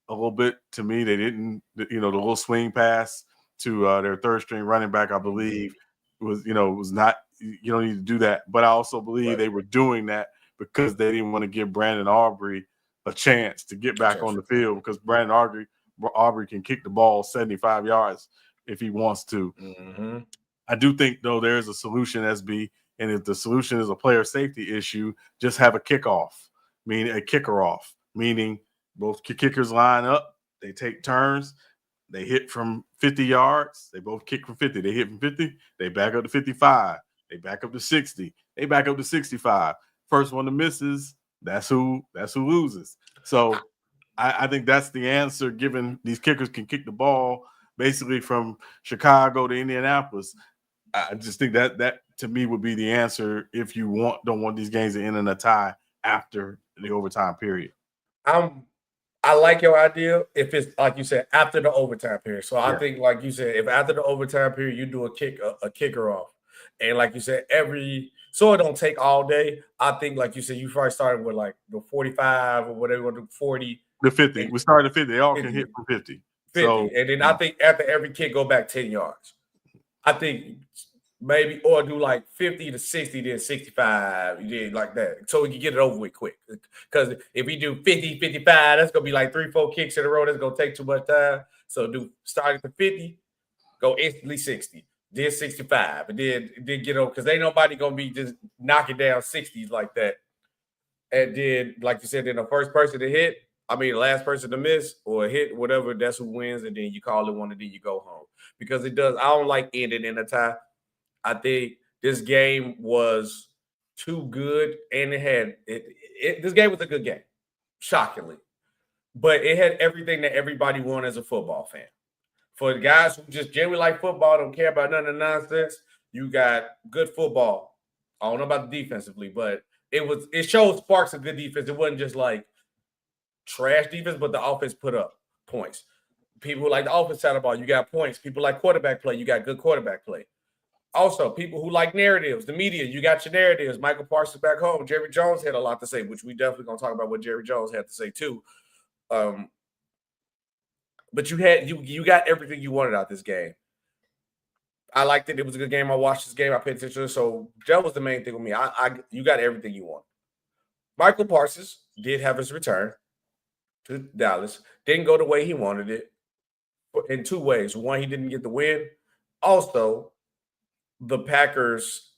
a little bit. To me, they didn't, the little swing pass to their third string running back, I believe, was not, you don't need to do that. But I also believe they were doing that because they didn't want to give Brandon Aubrey a chance to get back on the field, because Brandon Aubrey can kick the ball 75 yards if he wants to. Mm-hmm. I do think, though, there's a solution, SB, and if the solution is a player safety issue, just have a kickoff, meaning a kicker off, meaning both kickers line up, they take turns, they hit from 50 yards, they both kick from 50, they hit from 50, they back up to 55, they back up to 60, they back up to 65. First one that misses, that's who loses. So I think that's the answer, given these kickers can kick the ball basically from Chicago to Indianapolis. I just think that to me would be the answer if you don't want these games to end in a tie after the overtime period. I like your idea if it's like you said after the overtime period. So I Yeah. think, like you said, if after the overtime period you do a kicker off, and like you said, so it don't take all day. I think, like you said, you first started with like the 45 or whatever, the 40, The 50. and We started at 50. They all 50, can hit from 50. 50, So and then I think after every kick, go back 10 yards. I think maybe or do like 50 to 60, then 65, you did like that. So we can get it over with quick. Because if we do 50, 55, that's gonna be like 3-4 kicks in a row. That's gonna take too much time. So do start at the 50, go instantly 60, then 65, and then get over because ain't nobody gonna be just knocking down 60s like that. And then, like you said, then the first person to hit, the last person to miss or hit, whatever, that's who wins, and then you call it one, and then you go home. Because it does, I don't like ending in a tie. I think this game was too good, and this game was a good game, shockingly. But it had everything that everybody wanted as a football fan. For the guys who just generally like football, don't care about none of the nonsense, you got good football. I don't know about the defensively, but it showed sparks of good defense. It wasn't just like trash defense, but the offense put up points. People who like the offense side of the ball, you got points. People like quarterback play, you got good quarterback play. Also, people who like narratives, the media, you got your narratives. Micah Parsons back home. Jerry Jones had a lot to say, which we definitely going to talk about what Jerry Jones had to say too. But you got everything you wanted out this game. I liked it. It was a good game. I watched this game. I paid attention. So that was the main thing with me. You got everything you want. Michael Parsons did have his return to Dallas. Didn't go the way he wanted it in two ways. One, he didn't get the win. Also, the Packers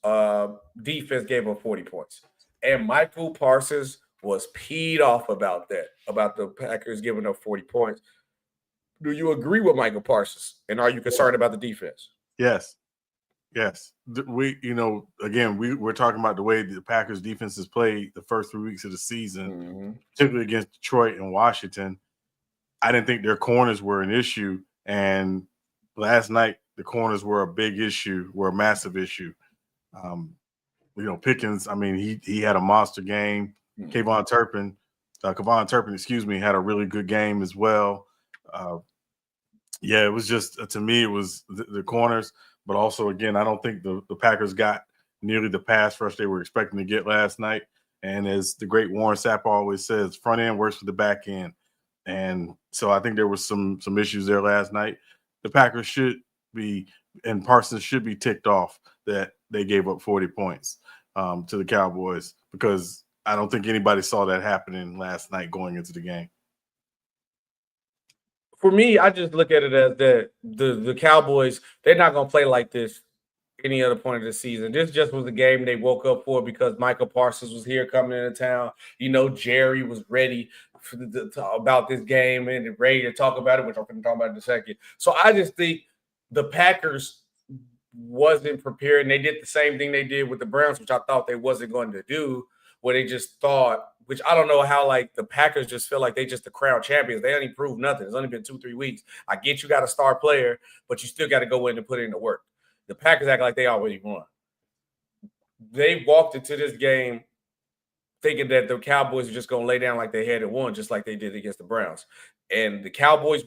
defense gave him 40 points. And Michael Parsons was peed off about that, about the Packers giving up 40 points. Do you agree with Michael Parsons? And are you concerned about the defense? Yes. We're talking about the way the Packers defense has played the first 3 weeks of the season, particularly against Detroit and Washington. I didn't think their corners were an issue. And last night, the corners were a big issue, were a massive issue. Pickens, he had a monster game. Kevon Turpin, had a really good game as well. It was just, to me, it was the corners. But also, again, I don't think the Packers got nearly the pass rush they were expecting to get last night. And as the great Warren Sapp always says, front end works for the back end. And so I think there was some issues there last night. The Packers should be, and Parsons should be ticked off that they gave up 40 points to the Cowboys, because I don't think anybody saw that happening last night going into the game. For me, I just look at it as that the Cowboys, they're not going to play like this any other point of the season. This just was a game they woke up for because Micah Parsons was here coming into town. Jerry was ready about this game and ready to talk about it, which I'm going to talk about in a second. So I just think the Packers wasn't prepared, and they did the same thing they did with the Browns, which I thought they wasn't going to do, where they just thought, which I don't know how, like, the Packers just feel like they just the crown champions. They ain't proved nothing. It's only been 2-3 weeks. I get you got a star player, but you still got to go in and put in the work. The Packers act like they already won. They walked into this game thinking that the Cowboys are just going to lay down like they had it won, just like they did against the Browns. And the Cowboys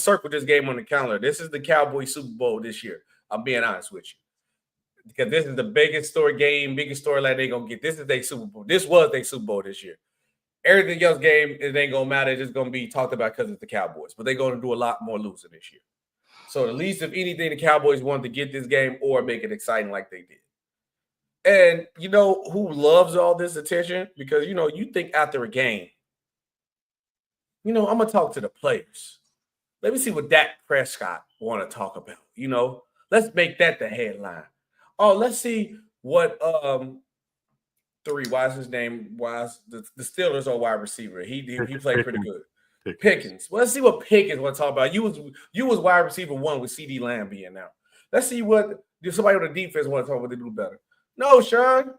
circled this game on the calendar. This is the Cowboys Super Bowl this year. I'm being honest with you. Because this is the biggest storyline they're going to get. This is their Super Bowl. This was their Super Bowl this year. Everything else game, it ain't going to matter. It's just going to be talked about because it's the Cowboys. But they're going to do a lot more losing this year. So at least, if anything, the Cowboys wanted to get this game or make it exciting like they did. And you know who loves all this attention? Because, you think after a game, I'm going to talk to the players. Let me see what Dak Prescott want to talk about. Let's make that the headline. Oh, let's see what why is his name? Why is the Steelers are wide receiver? He played pretty good. Pickens. Well, let's see what Pickens want to talk about. You was wide receiver 1 with CD Lamb being now. Let's see what somebody on the defense want to talk about. They do better. No, Sean,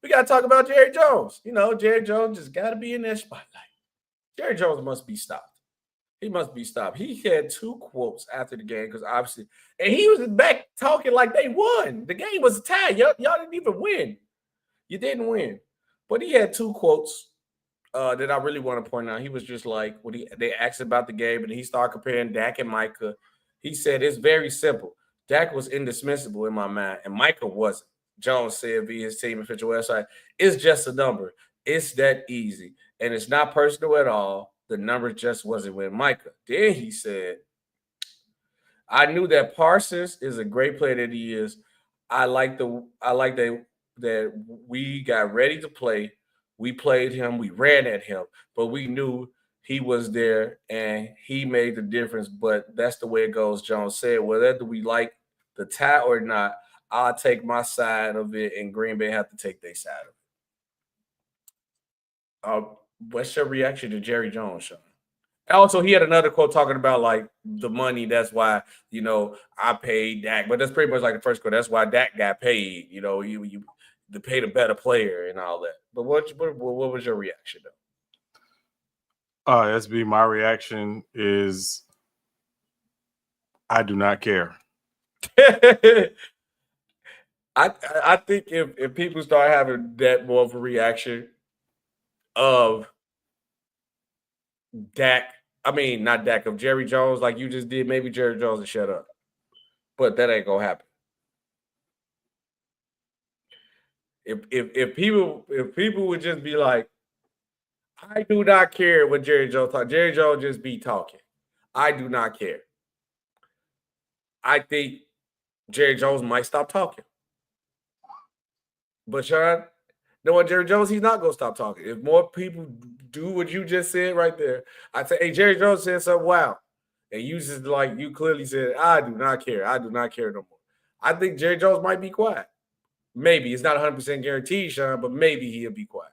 we got to talk about Jerry Jones. Jerry Jones just got to be in that spotlight. Jerry Jones must be stopped. He must be stopped. He had 2 quotes after the game because obviously, and he was back talking like they won. The game was tied. Y'all didn't even win. You didn't win. But he had 2 quotes that I really want to point out. He was just like when they asked about the game and he started comparing Dak and Micah. He said it's very simple. Dak was indispensable in my mind, and Micah wasn't. Jones said via his team official website, it's just a number. It's that easy. And it's not personal at all. The number just wasn't with Micah. Then he said, I knew that Parsons is a great player that he is. I like that we got ready to play. We played him, we ran at him, but we knew he was there and he made the difference. But that's the way it goes, Jones said. Whether we like the tie or not, I'll take my side of it, and Green Bay have to take their side of it. What's your reaction to Jerry Jones, Sean? Also, he had another quote talking about like the money. That's why I paid Dak, but that's pretty much like the first quote. That's why Dak got paid. You to pay the better player and all that. But what was your reaction though? SB, my reaction is I do not care. I think if people start having that more of a reaction of Dak, not Dak, of Jerry Jones, like you just did, maybe Jerry Jones will shut up. But that ain't gonna happen. If people would just be like, I do not care what Jerry Jones talk. Jerry Jones just be talking. I do not care. I think Jerry Jones might stop talking. But Sean, knowing Jerry Jones, he's not gonna stop talking. If more people do what you just said right there, I'd say, hey, Jerry Jones said something wow. And you just you clearly said, I do not care. I do not care no more. I think Jerry Jones might be quiet. Maybe. It's not 100% guaranteed, Sean, but maybe he'll be quiet.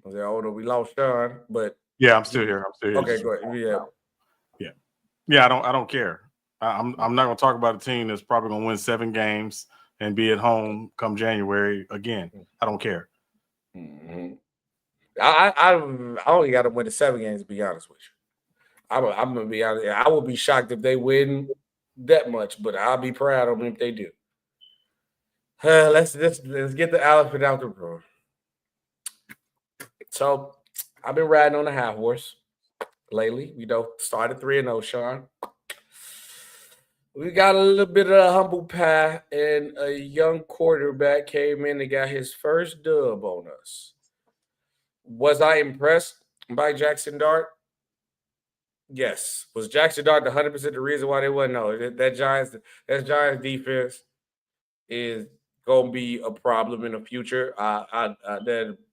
I was like, oh no, we lost Sean, but yeah, I'm still here. Okay, go ahead. Yeah. I don't care. I'm not going to talk about a team that's probably going to win 7 games and be at home come January again. I don't care. Mm-hmm. I only got to win the 7 games, to be honest with you. I'm going to be honest. I would be shocked if they win that much, but I'll be proud of them if they do. Let's get the elephant out the room. So I've been riding on the high horse lately. Started 3-0, Sean. We got a little bit of a humble pie, and a young quarterback came in and got his first dub on us. Was I impressed by Jaxson Dart? Yes. Was Jaxson Dart 100% the reason why they won? No. That Giants defense is going to be a problem in the future.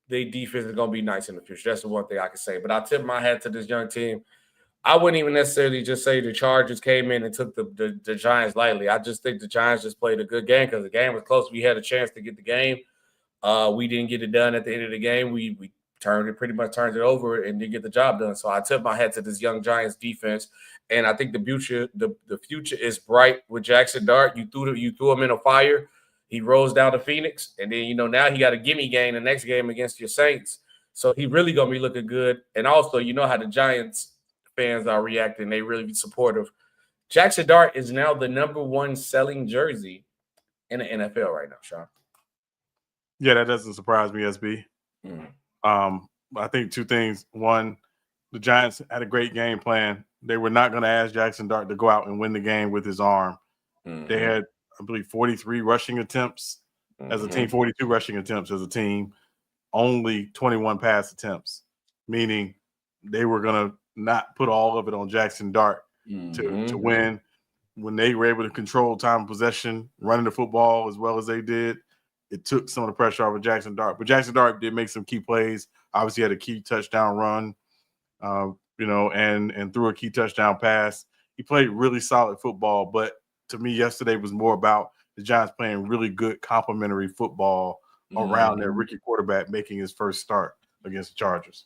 Their defense is going to be nice in the future. That's the one thing I can say. But I tip my hat to this young team. I wouldn't even necessarily just say the Chargers came in and took the Giants lightly. I just think the Giants just played a good game because the game was close. We had a chance to get the game. We didn't get it done at the end of the game. We pretty much turned it over and didn't get the job done. So I tip my hat to this young Giants defense. And I think the future is bright with Jaxson Dart. You threw him in a fire. He rose down to Phoenix. And then, now he got a gimme game the next game against your Saints. So he really going to be looking good. And also, how the Giants fans are reacting. They really be supportive. Jaxson Dart is now the number 1 selling jersey in the NFL right now, Sean. Yeah, that doesn't surprise me, SB. I think 2 things. One, the Giants had a great game plan. They were not going to ask Jaxson Dart to go out and win the game with his arm. They had, I believe, 43 rushing attempts as a team, 42 rushing attempts as a team, only 21 pass attempts, meaning they were going to not put all of it on Jaxson Dart to win. When they were able to control time of possession, running the football as well as they did, it took some of the pressure off of Jaxson Dart. But Jaxson Dart did make some key plays. Obviously had a key touchdown run, and threw a key touchdown pass. He played really solid football, but to me yesterday was more about the Giants playing really good complementary football around their rookie quarterback making his first start against the Chargers.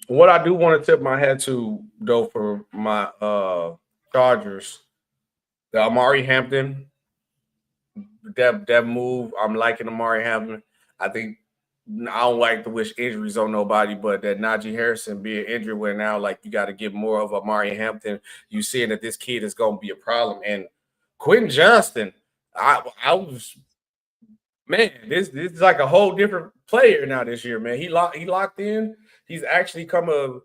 What I do want to tip my hat to, though, for my Chargers, the Amari Hampton, that move, I'm liking Amari Hampton. I think I don't like to wish injuries on nobody, but that Najee Harrison being injured where now, you got to get more of Amari Hampton. You seeing that this kid is going to be a problem. And Quentin Johnston, I was Man, this is like a whole different player now this year, man. He locked in. He's actually come a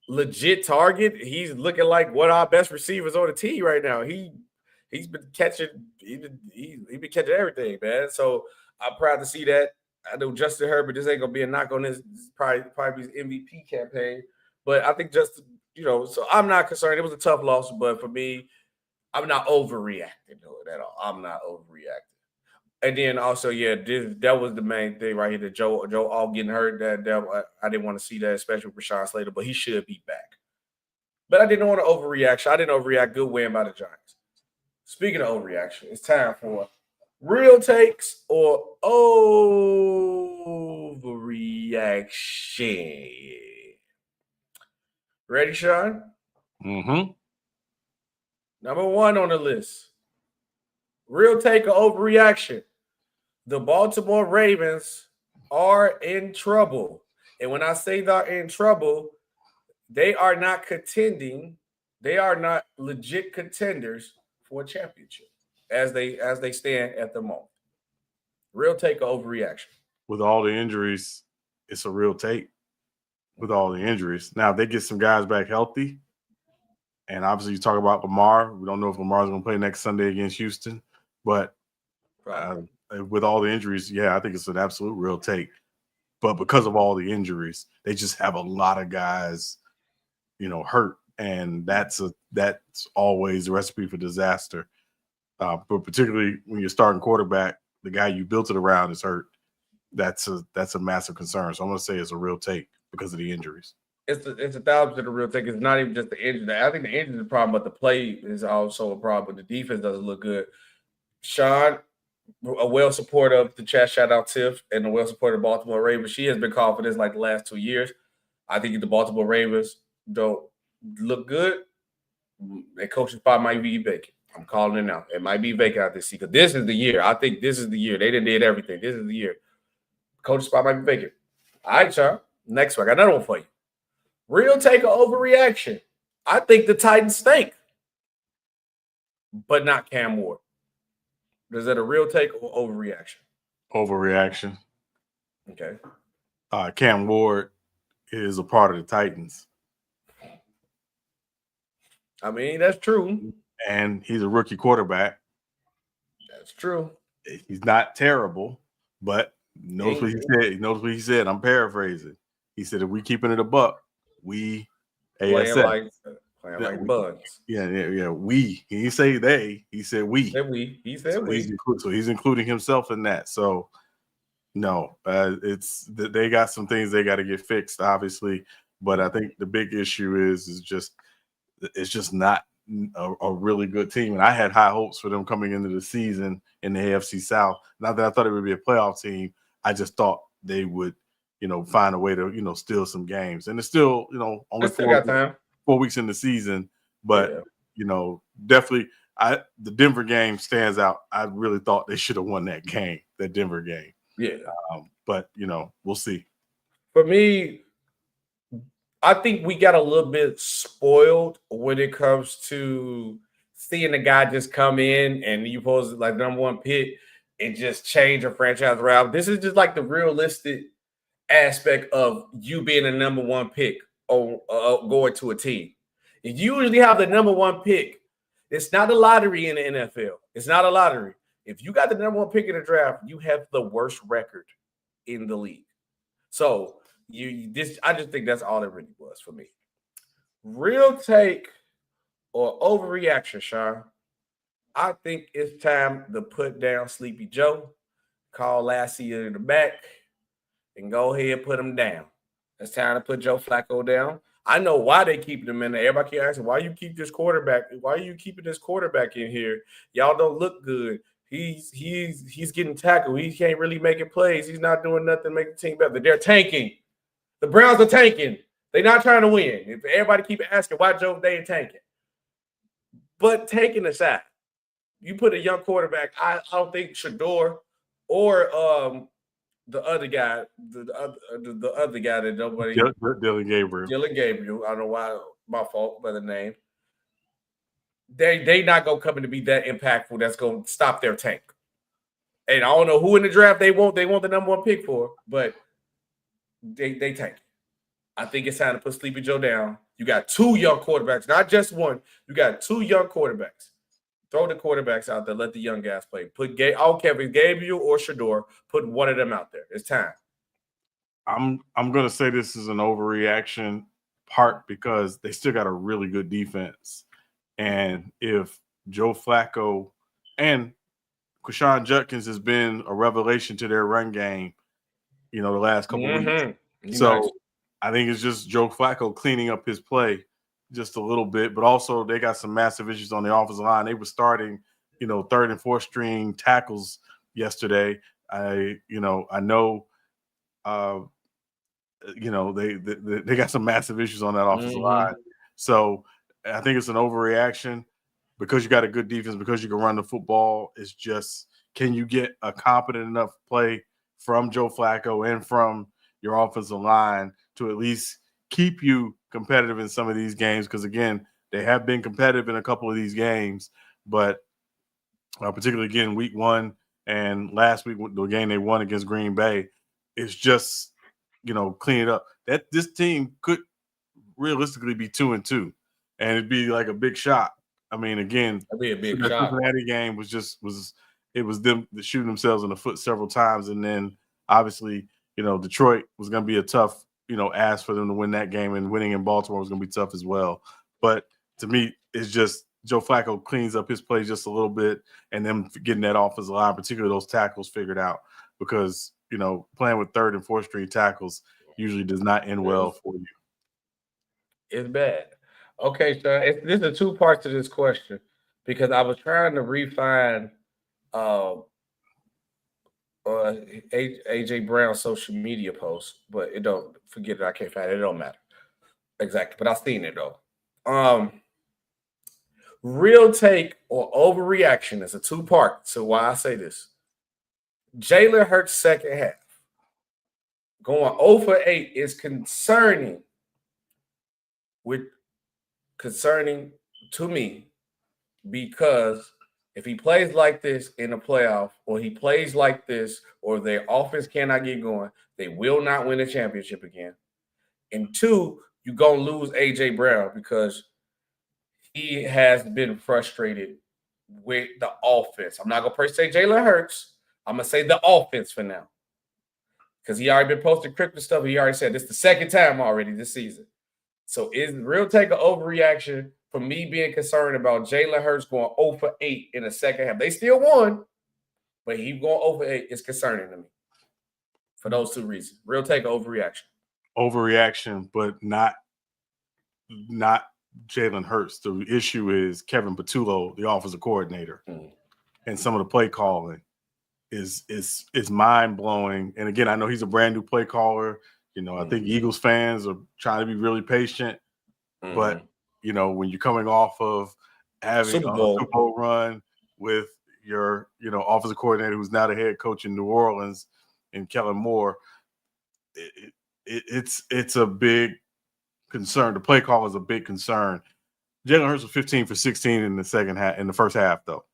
legit target. He's looking like one of our best receivers on the team right now. He's been catching he's been catching everything, man. So I'm proud to see that. I know Justin Herbert, this ain't gonna be a knock on his probably his MVP campaign, but I think Justin, so I'm not concerned. It was a tough loss, but for me, I'm not overreacting to it at all. I'm not overreacting. And then also, yeah, that was the main thing right here. That Joe all getting hurt. That I didn't want to see that, especially with Rashawn Slater, but he should be back. But I didn't want to overreact. I didn't overreact. Good win by the Giants. Speaking of overreaction, it's time for real takes or overreaction. Ready, Sean? Mm-hmm. Number 1 on the list. Real take or overreaction. The Baltimore Ravens are in trouble. And when I say they're in trouble, they are not contending. They are not legit contenders for a championship as they stand at the moment. Real take or overreaction. With all the injuries, it's a real take. With all the injuries. Now, if they get some guys back healthy, and obviously you talk about Lamar. We don't know if Lamar's going to play next Sunday against Houston. But with all the injuries, yeah, I think it's an absolute real take. But because of all the injuries, they just have a lot of guys, hurt. And that's always a recipe for disaster. But particularly when you're starting quarterback, the guy you built it around is hurt. That's a massive concern. So I'm going to say it's a real take because of the injuries. It's 1,000% a real take. It's not even just the injury. I think the injury is a problem, but the play is also a problem. But the defense doesn't look good. Sean, a well supporter of the chat, shout out Tiff, and a well supporter of Baltimore Ravens. She has been called for this like the last 2 years. I think the Baltimore Ravens don't look good. Their coaching spot might be vacant. I'm calling it now. It might be vacant out this season. This is the year. I think this is the year. They did everything. This is the year. Coaching spot might be vacant. All right, Sean. Next one. I got another one for you. Real take or overreaction. I think the Titans stink, but not Cam Ward. Is that a real take or overreaction? Overreaction. Okay. Cam Ward is a part of the Titans. I mean, that's true. And he's a rookie quarterback. That's true. He's not terrible, but knows what he said. He knows what he said. I'm paraphrasing. He said, if we keeping it a buck, we playing like bugs. Yeah. We. He didn't say they. He said we. He said we. So he's including himself in that. So no, they got some things they got to get fixed, obviously. But I think the big issue is it's just not a really good team. And I had high hopes for them coming into the season in the AFC South. Not that I thought it would be a playoff team. I just thought they would, find a way to, steal some games. And it's still, only 4 weeks in the season. But, definitely the Denver game stands out. I really thought they should have won that Denver game. Yeah. But, we'll see. For me, I think we got a little bit spoiled when it comes to seeing the guy just come in and you pose like number 1 pick and just change a franchise around. This is just like the realistic aspect of you being a number 1 pick or going to a team. If you usually have the number 1 pick, it's not a lottery in the NFL. It's not a lottery. If you got the number 1 pick in the draft, you have the worst record in the league. So I just think that's all it really was for me. Real take or overreaction, Sean. I think it's time to put down Sleepy Joe, call Lassie in the back, and go ahead and put him down. It's time to put Joe Flacco down. I know why they keep him in there. Everybody keep asking, why you keep this quarterback? Why are you keeping this quarterback in here? Y'all don't look good. He's getting tackled. He can't really make plays. He's not doing nothing to make the team better. They're tanking. The Browns are tanking. They're not trying to win. If everybody keep asking why Joe they ain't tanking. But taking aside, you put a young quarterback. I don't think Shador or the other guy, the other guy that nobody Dylan Gabriel. Dylan Gabriel. I don't know why, my fault by the name. They not gonna come in to be that impactful. That's gonna stop their tank. And I don't know who in the draft they want the number one pick for, but they tank. I think it's time to put Sleepy Joe down. You got 2 young quarterbacks, not just one. You got 2 young quarterbacks. Throw the quarterbacks out there. Let the young guys play. I don't care if it's Gabriel or Shador. Put one of them out there. It's time. I'm going to say this is an overreaction part because they still got a really good defense. And if Joe Flacco and Quashon Judkins has been a revelation to their run game, the last couple of weeks. So nice. I think it's just Joe Flacco cleaning up his play just a little bit, but also they got some massive issues on the offensive line. They were starting, 3rd and 4th string tackles yesterday. They got some massive issues on that offensive line. So I think it's an overreaction because you got a good defense, because you can run the football. It's just, can you get a competent enough play from Joe Flacco and from your offensive line to at least keep you competitive in some of these games? Because, again, they have been competitive in a couple of these games, but particularly, again, week 1 and last week, the game they won against Green Bay, it's just, clean it up. That this team could realistically be 2-2, and it'd be like a big shot. I mean, again, that'd be a big the shot. Cincinnati game was them shooting themselves in the foot several times, and then obviously, Detroit was going to be a tough, ask for them to win that game, and winning in Baltimore was going to be tough as well. But to me, it's just Joe Flacco cleans up his play just a little bit, and them getting that offensive line, particularly those tackles, figured out, because playing with 3rd and 4th string tackles usually does not end well for you. It's bad. Okay, Sean, this is 2 parts to this question because I was trying to refine AJ Brown's social media post, but it don't forget it. I can't find it. It don't matter exactly, but I've seen it though. Real take or overreaction is a 2-part. So why I say this: Jalen Hurts' second half going 0 for 8 is concerning to me, because if he plays like this in the playoff, or he plays like this, or their offense cannot get going, they will not win a championship again. And 2, you're going to lose A.J. Brown because he has been frustrated with the offense. I'm not going to say Jalen Hurts. I'm going to say the offense for now, because he already been posting crypto stuff. He already said this is the second time already this season. So is real take an overreaction for me being concerned about Jalen Hurts going 0 for 8 in the second half? They still won, but he going 0 for 8 is concerning to me for those 2 reasons. Real take overreaction. Overreaction, but not Jalen Hurts. The issue is Kevin Patullo, the offensive coordinator, and some of the play calling is mind blowing. And again, I know he's a brand new play caller. I think Eagles fans are trying to be really patient, but when you're coming off of having a Super Bowl run with your offensive coordinator who's now the head coach in New Orleans, and Kellen Moore, it's a big concern. The play call is a big concern. Jalen Hurts was 15 for 16 in the first half, though.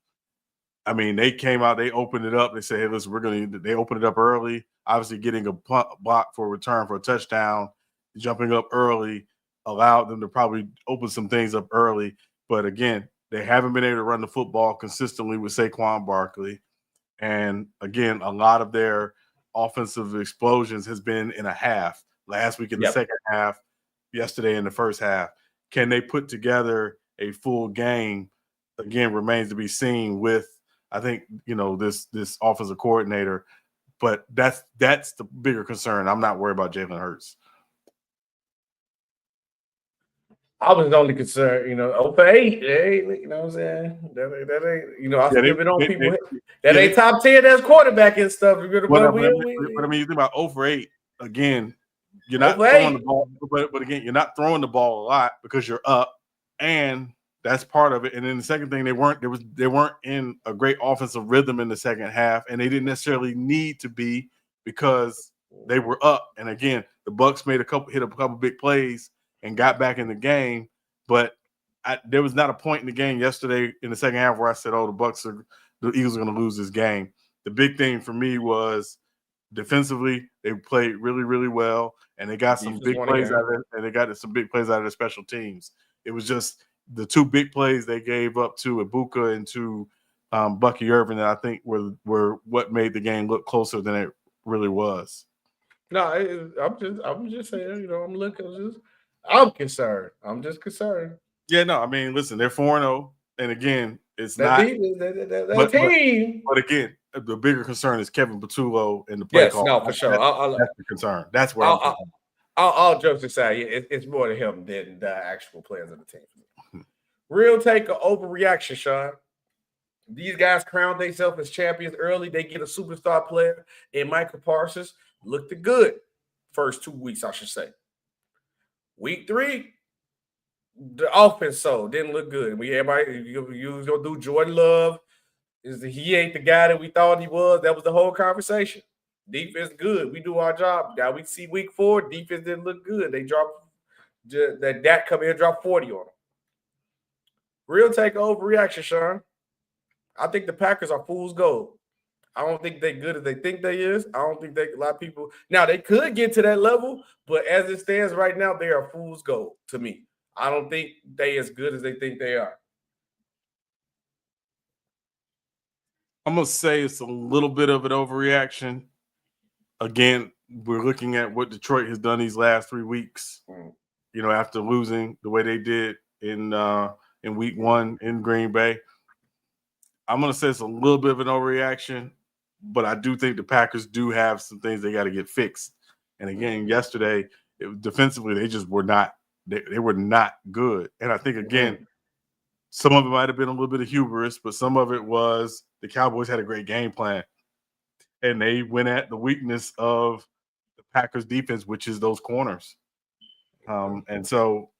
I mean, they came out, they opened it up. They said, hey, listen, they opened it up early, obviously getting a block for a return for a touchdown, jumping up early, allowed them to probably open some things up early. But again, they haven't been able to run the football consistently with Saquon Barkley. And again, a lot of their offensive explosions has been in a half. Last week in the second half, yesterday in the first half. Can they put together a full game? Again, remains to be seen with, I think, this offensive coordinator. But that's the bigger concern. I'm not worried about Jalen Hurts. I was only concerned, 0 for 8. You know what I'm saying? That ain't, I still been on people. That ain't top 10 as quarterback and stuff. But I mean, you think about 0 for 8 again. You're not throwing the ball, but again, you're not throwing the ball a lot because you're up, and that's part of it. And then the second thing, they weren't in a great offensive rhythm in the second half, and they didn't necessarily need to be because they were up. And again, the Bucs hit a couple big plays and got back in the game, but there was not a point in the game yesterday in the second half where I said, "Oh, the Eagles are going to lose this game." the big thing for me was defensively, they played really, really well, and they got some big plays out of it, and they got some big plays out of the special teams. It was just the two big plays they gave up to Ibuka and to Bucky Irvin that I think were what made the game look closer than it really was. No, I'm just saying, I'm concerned. I'm just concerned. Yeah, no, I mean, listen, they're 4-0, and again, it's that not that team. But again, the bigger concern is Kevin Patullo and the play call. No, for sure. That's the concern. That's where I'm concerned. All jokes aside, it's more to him than the actual players of the team. Real take or overreaction, Sean. These guys crowned themselves as champions early. They get a superstar player in Micah Parsons. Looked good first 2 weeks, I should say. Week 3, the offense didn't look good. You was gonna do Jordan Love. He ain't the guy that we thought he was. That was the whole conversation. Defense good. We do our job. Now we see week 4, defense didn't look good. They dropped that come here, dropped 40 on them. Real take overreaction, Sean. I think the Packers are fool's gold. I don't think they're good as they think they is. I don't think a lot of people now they could get to that level, but as it stands right now, they are fool's gold to me. I don't think they as good as they think they are. I'm gonna say it's a little bit of an overreaction. Again, we're looking at what Detroit has done these last 3 weeks. You know, after losing the way they did in week 1 in Green Bay. I'm gonna say it's a little bit of an overreaction, but I do think the Packers do have some things they got to get fixed. And again, yesterday, defensively, they just were not. They were not good. And I think again, some of it might have been a little bit of hubris, but some of it was the Cowboys had a great game plan, and they went at the weakness of the Packers defense, which is those corners. And so,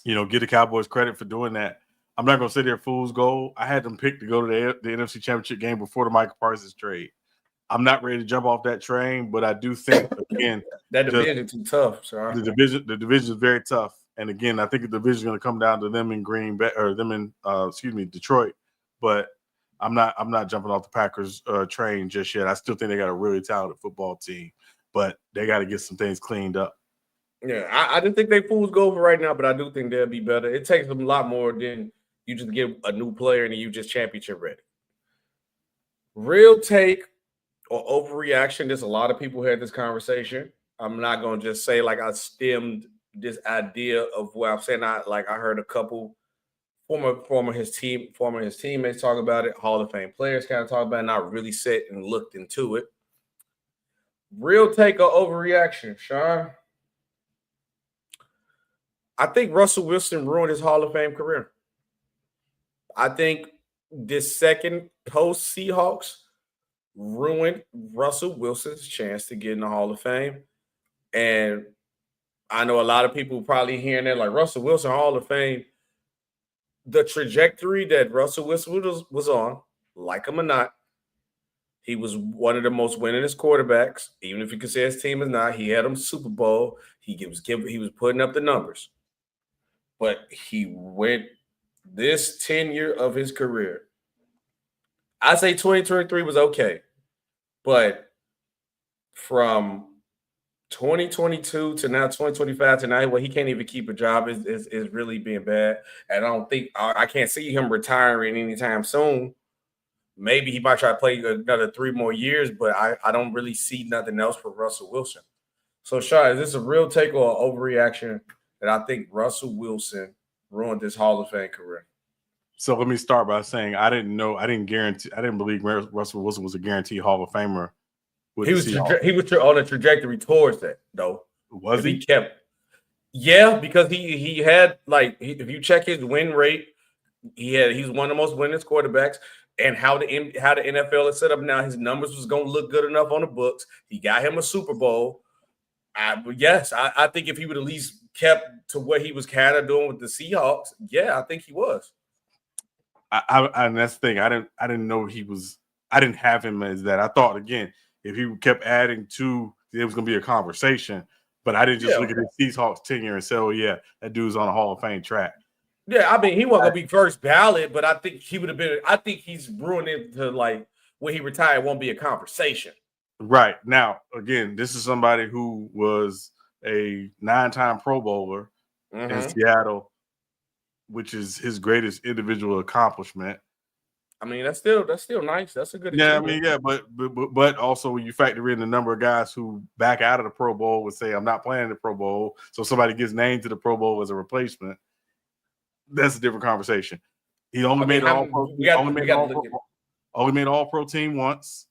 you know, give the Cowboys credit for doing that. I'm not going to say they're fool's gold. I had them picked to go to the NFC Championship game before the Micah Parsons trade. I'm not ready to jump off that train, but I do think, again, that division is too tough. Sorry. The division is very tough. And again, I think the division is going to come down to them in Green Bay or them in Detroit. But I'm not jumping off the Packers train just yet. I still think they got a really talented football team, but they got to get some things cleaned up. Yeah, I didn't think they fools go for right now, but I do think they'll be better. It takes them a lot more than you just get a new player and you just championship ready. Real take or overreaction. There's a lot of people had this conversation. I'm not going to just say like I stemmed this idea of what I'm saying. I heard a couple former his teammates talk about it. Hall of Fame players kind of talk about it, and I really sat and looked into it. Real take or overreaction, Sean. I think Russell Wilson ruined his Hall of Fame career. I think this second post-Seahawks ruined Russell Wilson's chance to get in the Hall of Fame. And I know a lot of people probably hearing that, like, Russell Wilson Hall of Fame. The trajectory that Russell Wilson was on, like him or not, he was one of the most winningest quarterbacks. Even if you can say his team is not, he had him Super Bowl. He was putting up the numbers. But he went this tenure of his career. I say 2023 was okay. But from 2022 to now 2025 to now, he can't even keep a job is really being bad. And I can't see him retiring anytime soon. Maybe he might try to play another 3 more years, but I don't really see nothing else for Russell Wilson. So, Sean, is this a real take or an overreaction that I think Russell Wilson ruined his Hall of Fame career? So let me start by saying I didn't believe Russell Wilson was a guaranteed Hall of Famer. He was on a trajectory towards that, though. Was he? Because he had, like, if you check his win rate, he's one of the most winningest quarterbacks. And how the NFL is set up now, his numbers was going to look good enough on the books. He got him a Super Bowl. I think if he would at least kept to what he was kind of doing with the Seahawks, I think he was. And that's the thing. I didn't know he was. I didn't have him as that. I thought, again, if he kept adding to, it was going to be a conversation. But I didn't just look at the Seahawks tenure and say, "Oh yeah, that dude's on a Hall of Fame track." Yeah, I mean, he wasn't going to be first ballot, but I think he would have been. I think he's ruined it to, like, when he retired won't be a conversation. Right. Now, again, this is somebody who was a 9-time Pro Bowler in Seattle, which is his greatest individual accomplishment. I mean, that's still nice. That's a good achievement. But also when you factor in the number of guys who back out of the Pro Bowl would say, I'm not playing the Pro Bowl, so somebody gets named to the Pro Bowl as a replacement. That's a different conversation. He only made All-Pro team once.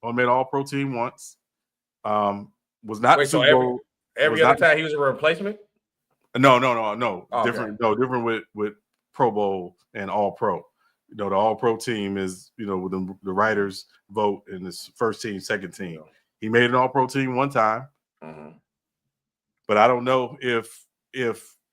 Only made All-Pro team once. Was not Super Bowl. Every other time he was a replacement? No. Different. No, different with Pro Bowl and All-Pro. The All-Pro team is, with the writers vote in this first team, second team. He made an All-Pro team one time, but I don't know if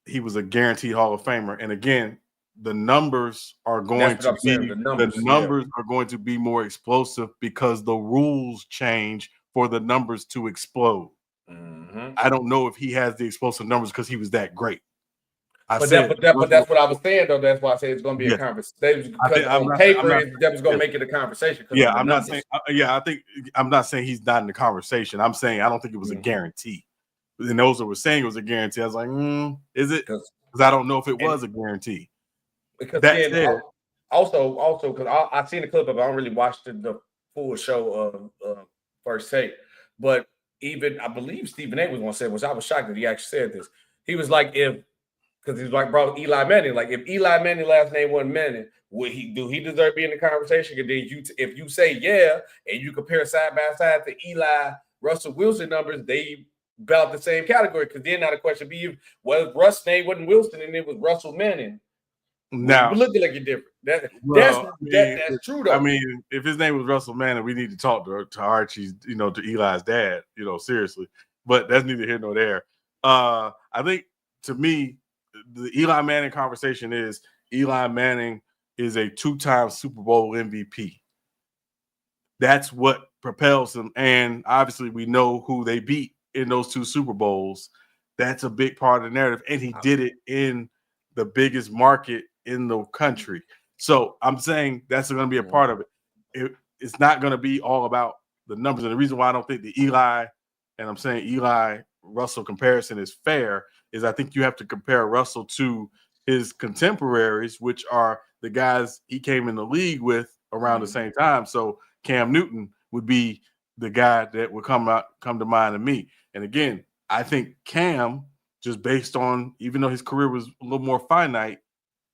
he was a guaranteed Hall of Famer. And again, the numbers are going to be more explosive because the rules change for the numbers to explode. I don't know if he has the explosive numbers because he was that great. But that's what I was saying, though. That's why I said it's going to be a conversation. Because on paper, that was going to make it a conversation. Yeah, I'm not saying. I'm not saying he's not in the conversation. I'm saying I don't think it was a guarantee. And those that were saying it was a guarantee, I was like, is it? Because I don't know if it was a guarantee. Because then, also because I've seen the clip of it. I don't really watch the full show of First Take, but even I believe Stephen A was going to say, which I was shocked that he actually said this. He was like, because he was like, bro, Eli Manning. Like, if Eli Manning last name wasn't Manning, would he deserve to be in the conversation? And then if you say yeah, and you compare side by side the Eli Russell Wilson numbers, they about the same category. Because then now the question be, well, if Russ' name wasn't Wilson and it was Russell Manning, now you looking like you're different. That's true though. I mean, if his name was Russell Manning, we need to talk to Archie's, to Eli's dad, seriously. But that's neither here nor there. I think to me, the Eli Manning conversation is Eli Manning is a 2-time Super Bowl MVP. That's what propels him. And obviously we know who they beat in those 2 Super Bowls. That's a big part of the narrative. And he did it in the biggest market in the country. So I'm saying that's going to be a part of it. It's not going to be all about the numbers. And the reason why I don't think the Eli Russell comparison is fair is I think you have to compare Russell to his contemporaries, which are the guys he came in the league with around the same time. So Cam Newton would be the guy that would come to mind to me. And again, I think Cam, just based on, even though his career was a little more finite,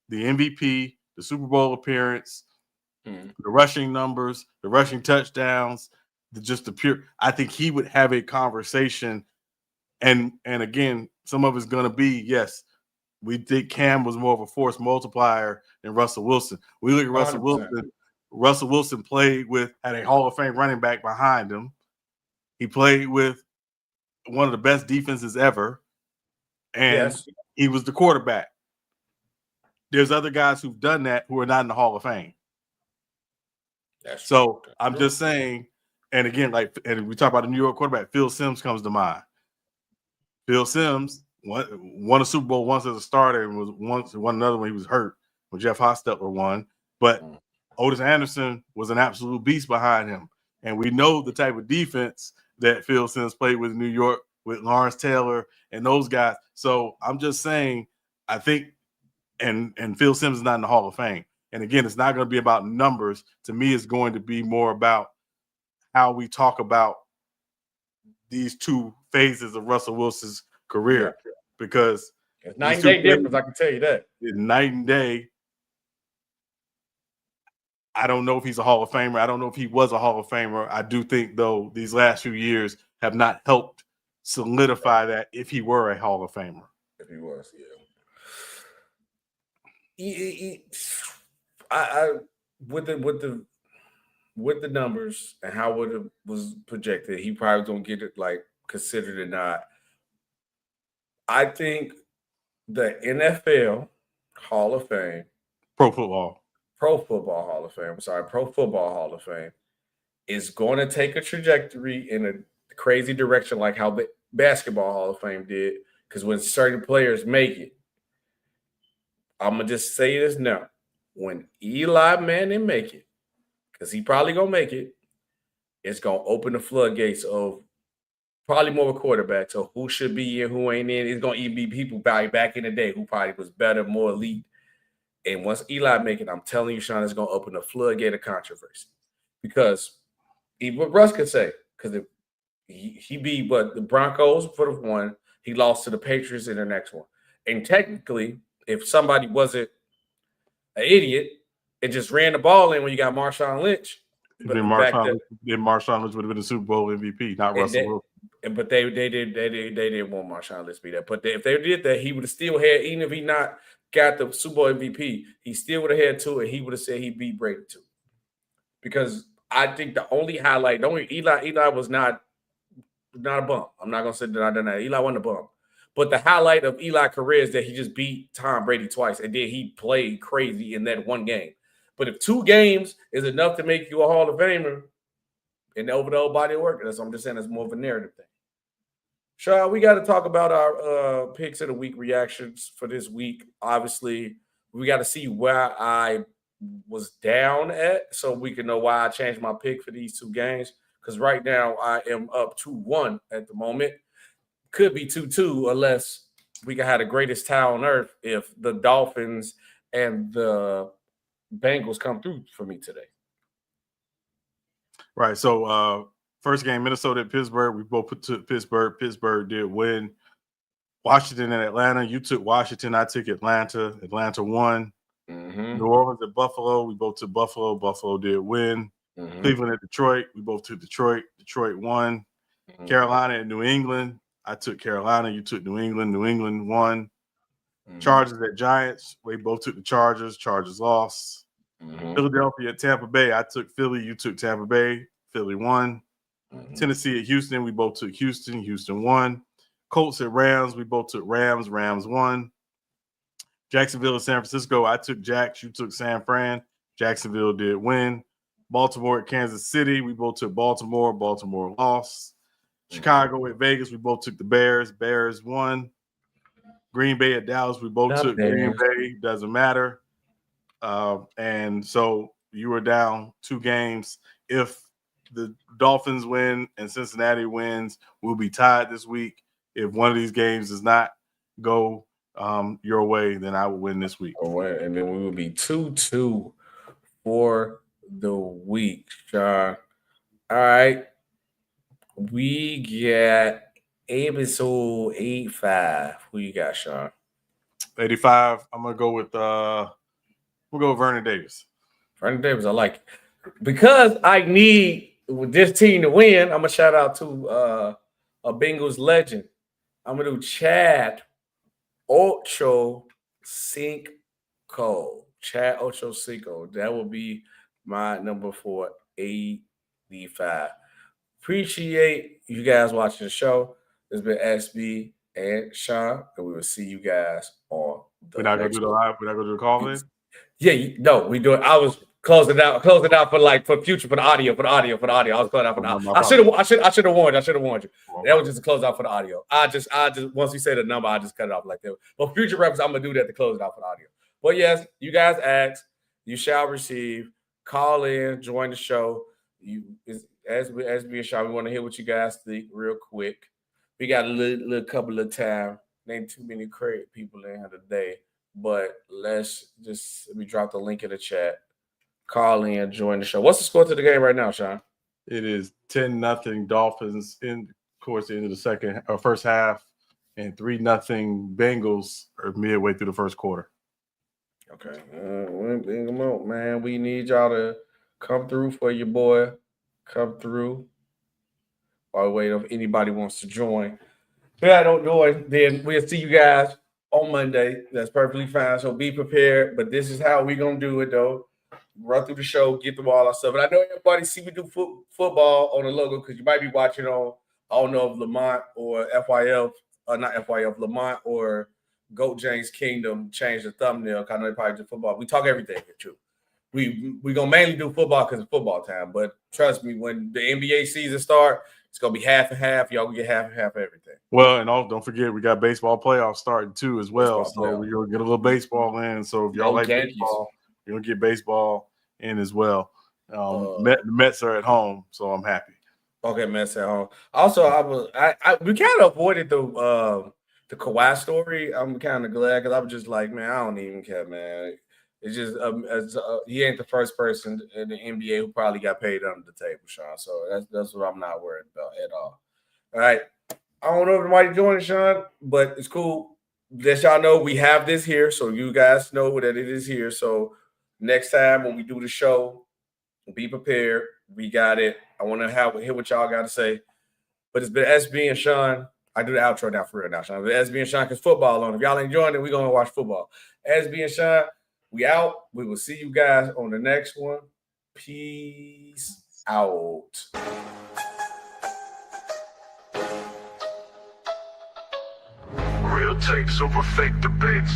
the MVP, the Super Bowl appearance, the rushing numbers, the rushing touchdowns, I think he would have a conversation. And again, some of it's going to be, yes, we think Cam was more of a force multiplier than Russell Wilson. We look at Russell 100%. Wilson. Russell Wilson had a Hall of Fame running back behind him. He played with one of the best defenses ever. And he was the quarterback. There's other guys who've done that who are not in the Hall of Fame. I'm just saying, and again, and we talk about the New York quarterback, Phil Simms comes to mind. Phil Simms won a Super Bowl once as a starter and won another when he was hurt when Jeff Hostetler won. But Otis Anderson was an absolute beast behind him. And we know the type of defense that Phil Simms played with in New York with Lawrence Taylor and those guys. So I'm just saying, I think, and Phil Simms is not in the Hall of Fame. And again, it's not going to be about numbers. To me, it's going to be more about how we talk about these 2 phases of Russell Wilson's career. Because it's night and day difference, I can tell you that. It's night and day. I don't know if he's a Hall of Famer. I don't know if he was a Hall of Famer. I do think, though, these last few years have not helped solidify that if he were a Hall of Famer. If he was, I with the numbers and how it was projected, he probably don't get it considered or not. I think the NFL Hall of Fame, Pro Football Hall of Fame is going to take a trajectory in a crazy direction like how the Basketball Hall of Fame did. Because when certain players make it, I'm going to just say this now. When Eli Manning make it, because he probably gonna make it. It's gonna open the floodgates of probably more quarterbacks. So who should be in, who ain't in. It's gonna even be people back in the day who probably was better, more elite. And once Eli make it, I'm telling you, Sean, it's gonna open a floodgate of controversy. Because even what Russ could say, because he beat the Broncos for the one, he lost to the Patriots in the next one. And technically, if somebody wasn't an idiot and just ran the ball in when you got Marshawn Lynch, then Marshawn Lynch would have been the Super Bowl MVP, not Russell Wilson. But they didn't want Marshawn Lynch to be that. But if they did that, he would have still had, even if he not got the Super Bowl MVP, he still would have had two, and he would have said he beat Brady too. Because I think the only highlight, Eli was not a bum. I'm not gonna say that I done that. Eli wasn't a bum. But the highlight of Eli's career is that he just beat Tom Brady twice, and then he played crazy in that one game. But if 2 games is enough to make you a Hall of Famer and over the whole body of work, I'm just saying it's more of a narrative thing. Sean, we got to talk about our picks of the week reactions for this week. Obviously, we got to see where I was down at so we can know why I changed my pick for these 2 games. Because right now I am up 2-1 at the moment. Could be 2-2 unless we can have the greatest tie on earth if the Dolphins and the Bengals come through for me today. Right. So first game, Minnesota at Pittsburgh. We both put to Pittsburgh. Pittsburgh did win. Washington and Atlanta. You took Washington. I took Atlanta. Atlanta won. Mm-hmm. New Orleans at Buffalo. We both took Buffalo. Buffalo did win. Mm-hmm. Cleveland at Detroit. We both took Detroit. Detroit won. Mm-hmm. Carolina at New England. I took Carolina. You took New England. New England won. Mm-hmm. Chargers at Giants. We both took the Chargers. Chargers lost. Mm-hmm. Philadelphia at Tampa Bay. I took Philly. You took Tampa Bay. Philly won. Mm-hmm. Tennessee at Houston. We both took Houston. Houston won. Colts at Rams. We both took Rams. Rams won. Jacksonville at San Francisco. I took Jax. You took San Fran. Jacksonville did win. Baltimore at Kansas City. We both took Baltimore. Baltimore lost. Chicago at Vegas. We both took the Bears. Bears won. Green Bay at Dallas. We both took Green Bay. Doesn't matter. And so you were down 2 games. If the Dolphins win and Cincinnati wins, we'll be tied this week. If one of these games does not go your way, then I will win this week. And then we will be 2-2 for the week, Sean. All right. We got episode 85. Who you got, Sean? 85. I'm gonna go with Vernon Davis. Vernon Davis, I like it. Because I need this team to win, I'm gonna shout out to a Bengals legend. I'm gonna do Chad Ochocinco. Chad Ochocinco. That will be my number for 85. Appreciate you guys watching the show. It's been SB and Sean, and we will see you guys on the We're not gonna do the live. We're not gonna do the call in. Yeah, no, we do it. I was closing out for future for the audio. I was closing out for the audio. I should have warned you. That was just a close out for the audio. I just once we say the number, I just cut it off like that. But future reps, I'm gonna do that to close it out for the audio. But yes, you guys asked, you shall receive. Call in, join the show. As we a shot, we want to hear what you guys think real quick. We got a little couple of time. Ain't too many great people in here today, but let me drop the link in the chat. Call in, join the show. What's the score to the game right now, Sean? It is 10-0 Dolphins in course the end of the first half, and 3-0 Bengals are midway through the first quarter. Okay, come on, man. We need y'all to come through for your boy. Come through. By the way, if anybody wants to join, I don't join, then we'll see you guys on Monday. That's perfectly fine. So be prepared. But this is how we're gonna do it, though. Run through the show, get through all our stuff. And I know everybody see me do football on the logo because you might be watching on, I don't know if Lamont or Lamont or Goat James Kingdom changed the thumbnail. I know they probably do football. We talk everything here, too. We gonna mainly do football because it's football time. But trust me, when the NBA season starts, it's gonna be half and half. Y'all gonna get half and half of everything. Well, and don't forget we got baseball playoffs starting too as well. So we're gonna get a little baseball in. So if y'all like baseball, you're gonna get baseball in as well. The Mets are at home, so I'm happy. Okay, Mets at home. Also, we kind of avoided the Kawhi story. I'm kind of glad because I was just like, man, I don't even care, man. It's just he ain't the first person in the NBA who probably got paid under the table, Sean. So that's what I'm not worried about at all. All right. I don't know if anybody joined, Sean, but it's cool. Let y'all know we have this here, so you guys know that it is here. So next time when we do the show, be prepared. We got it. I want to hear what y'all got to say. But it's been SB and Sean. I do the outro now for real now, Sean. But SB and Sean, because football on. If y'all enjoying it, we're going to watch football. SB and Sean, we out. We will see you guys on the next one. Peace out. Real takes over fake debates.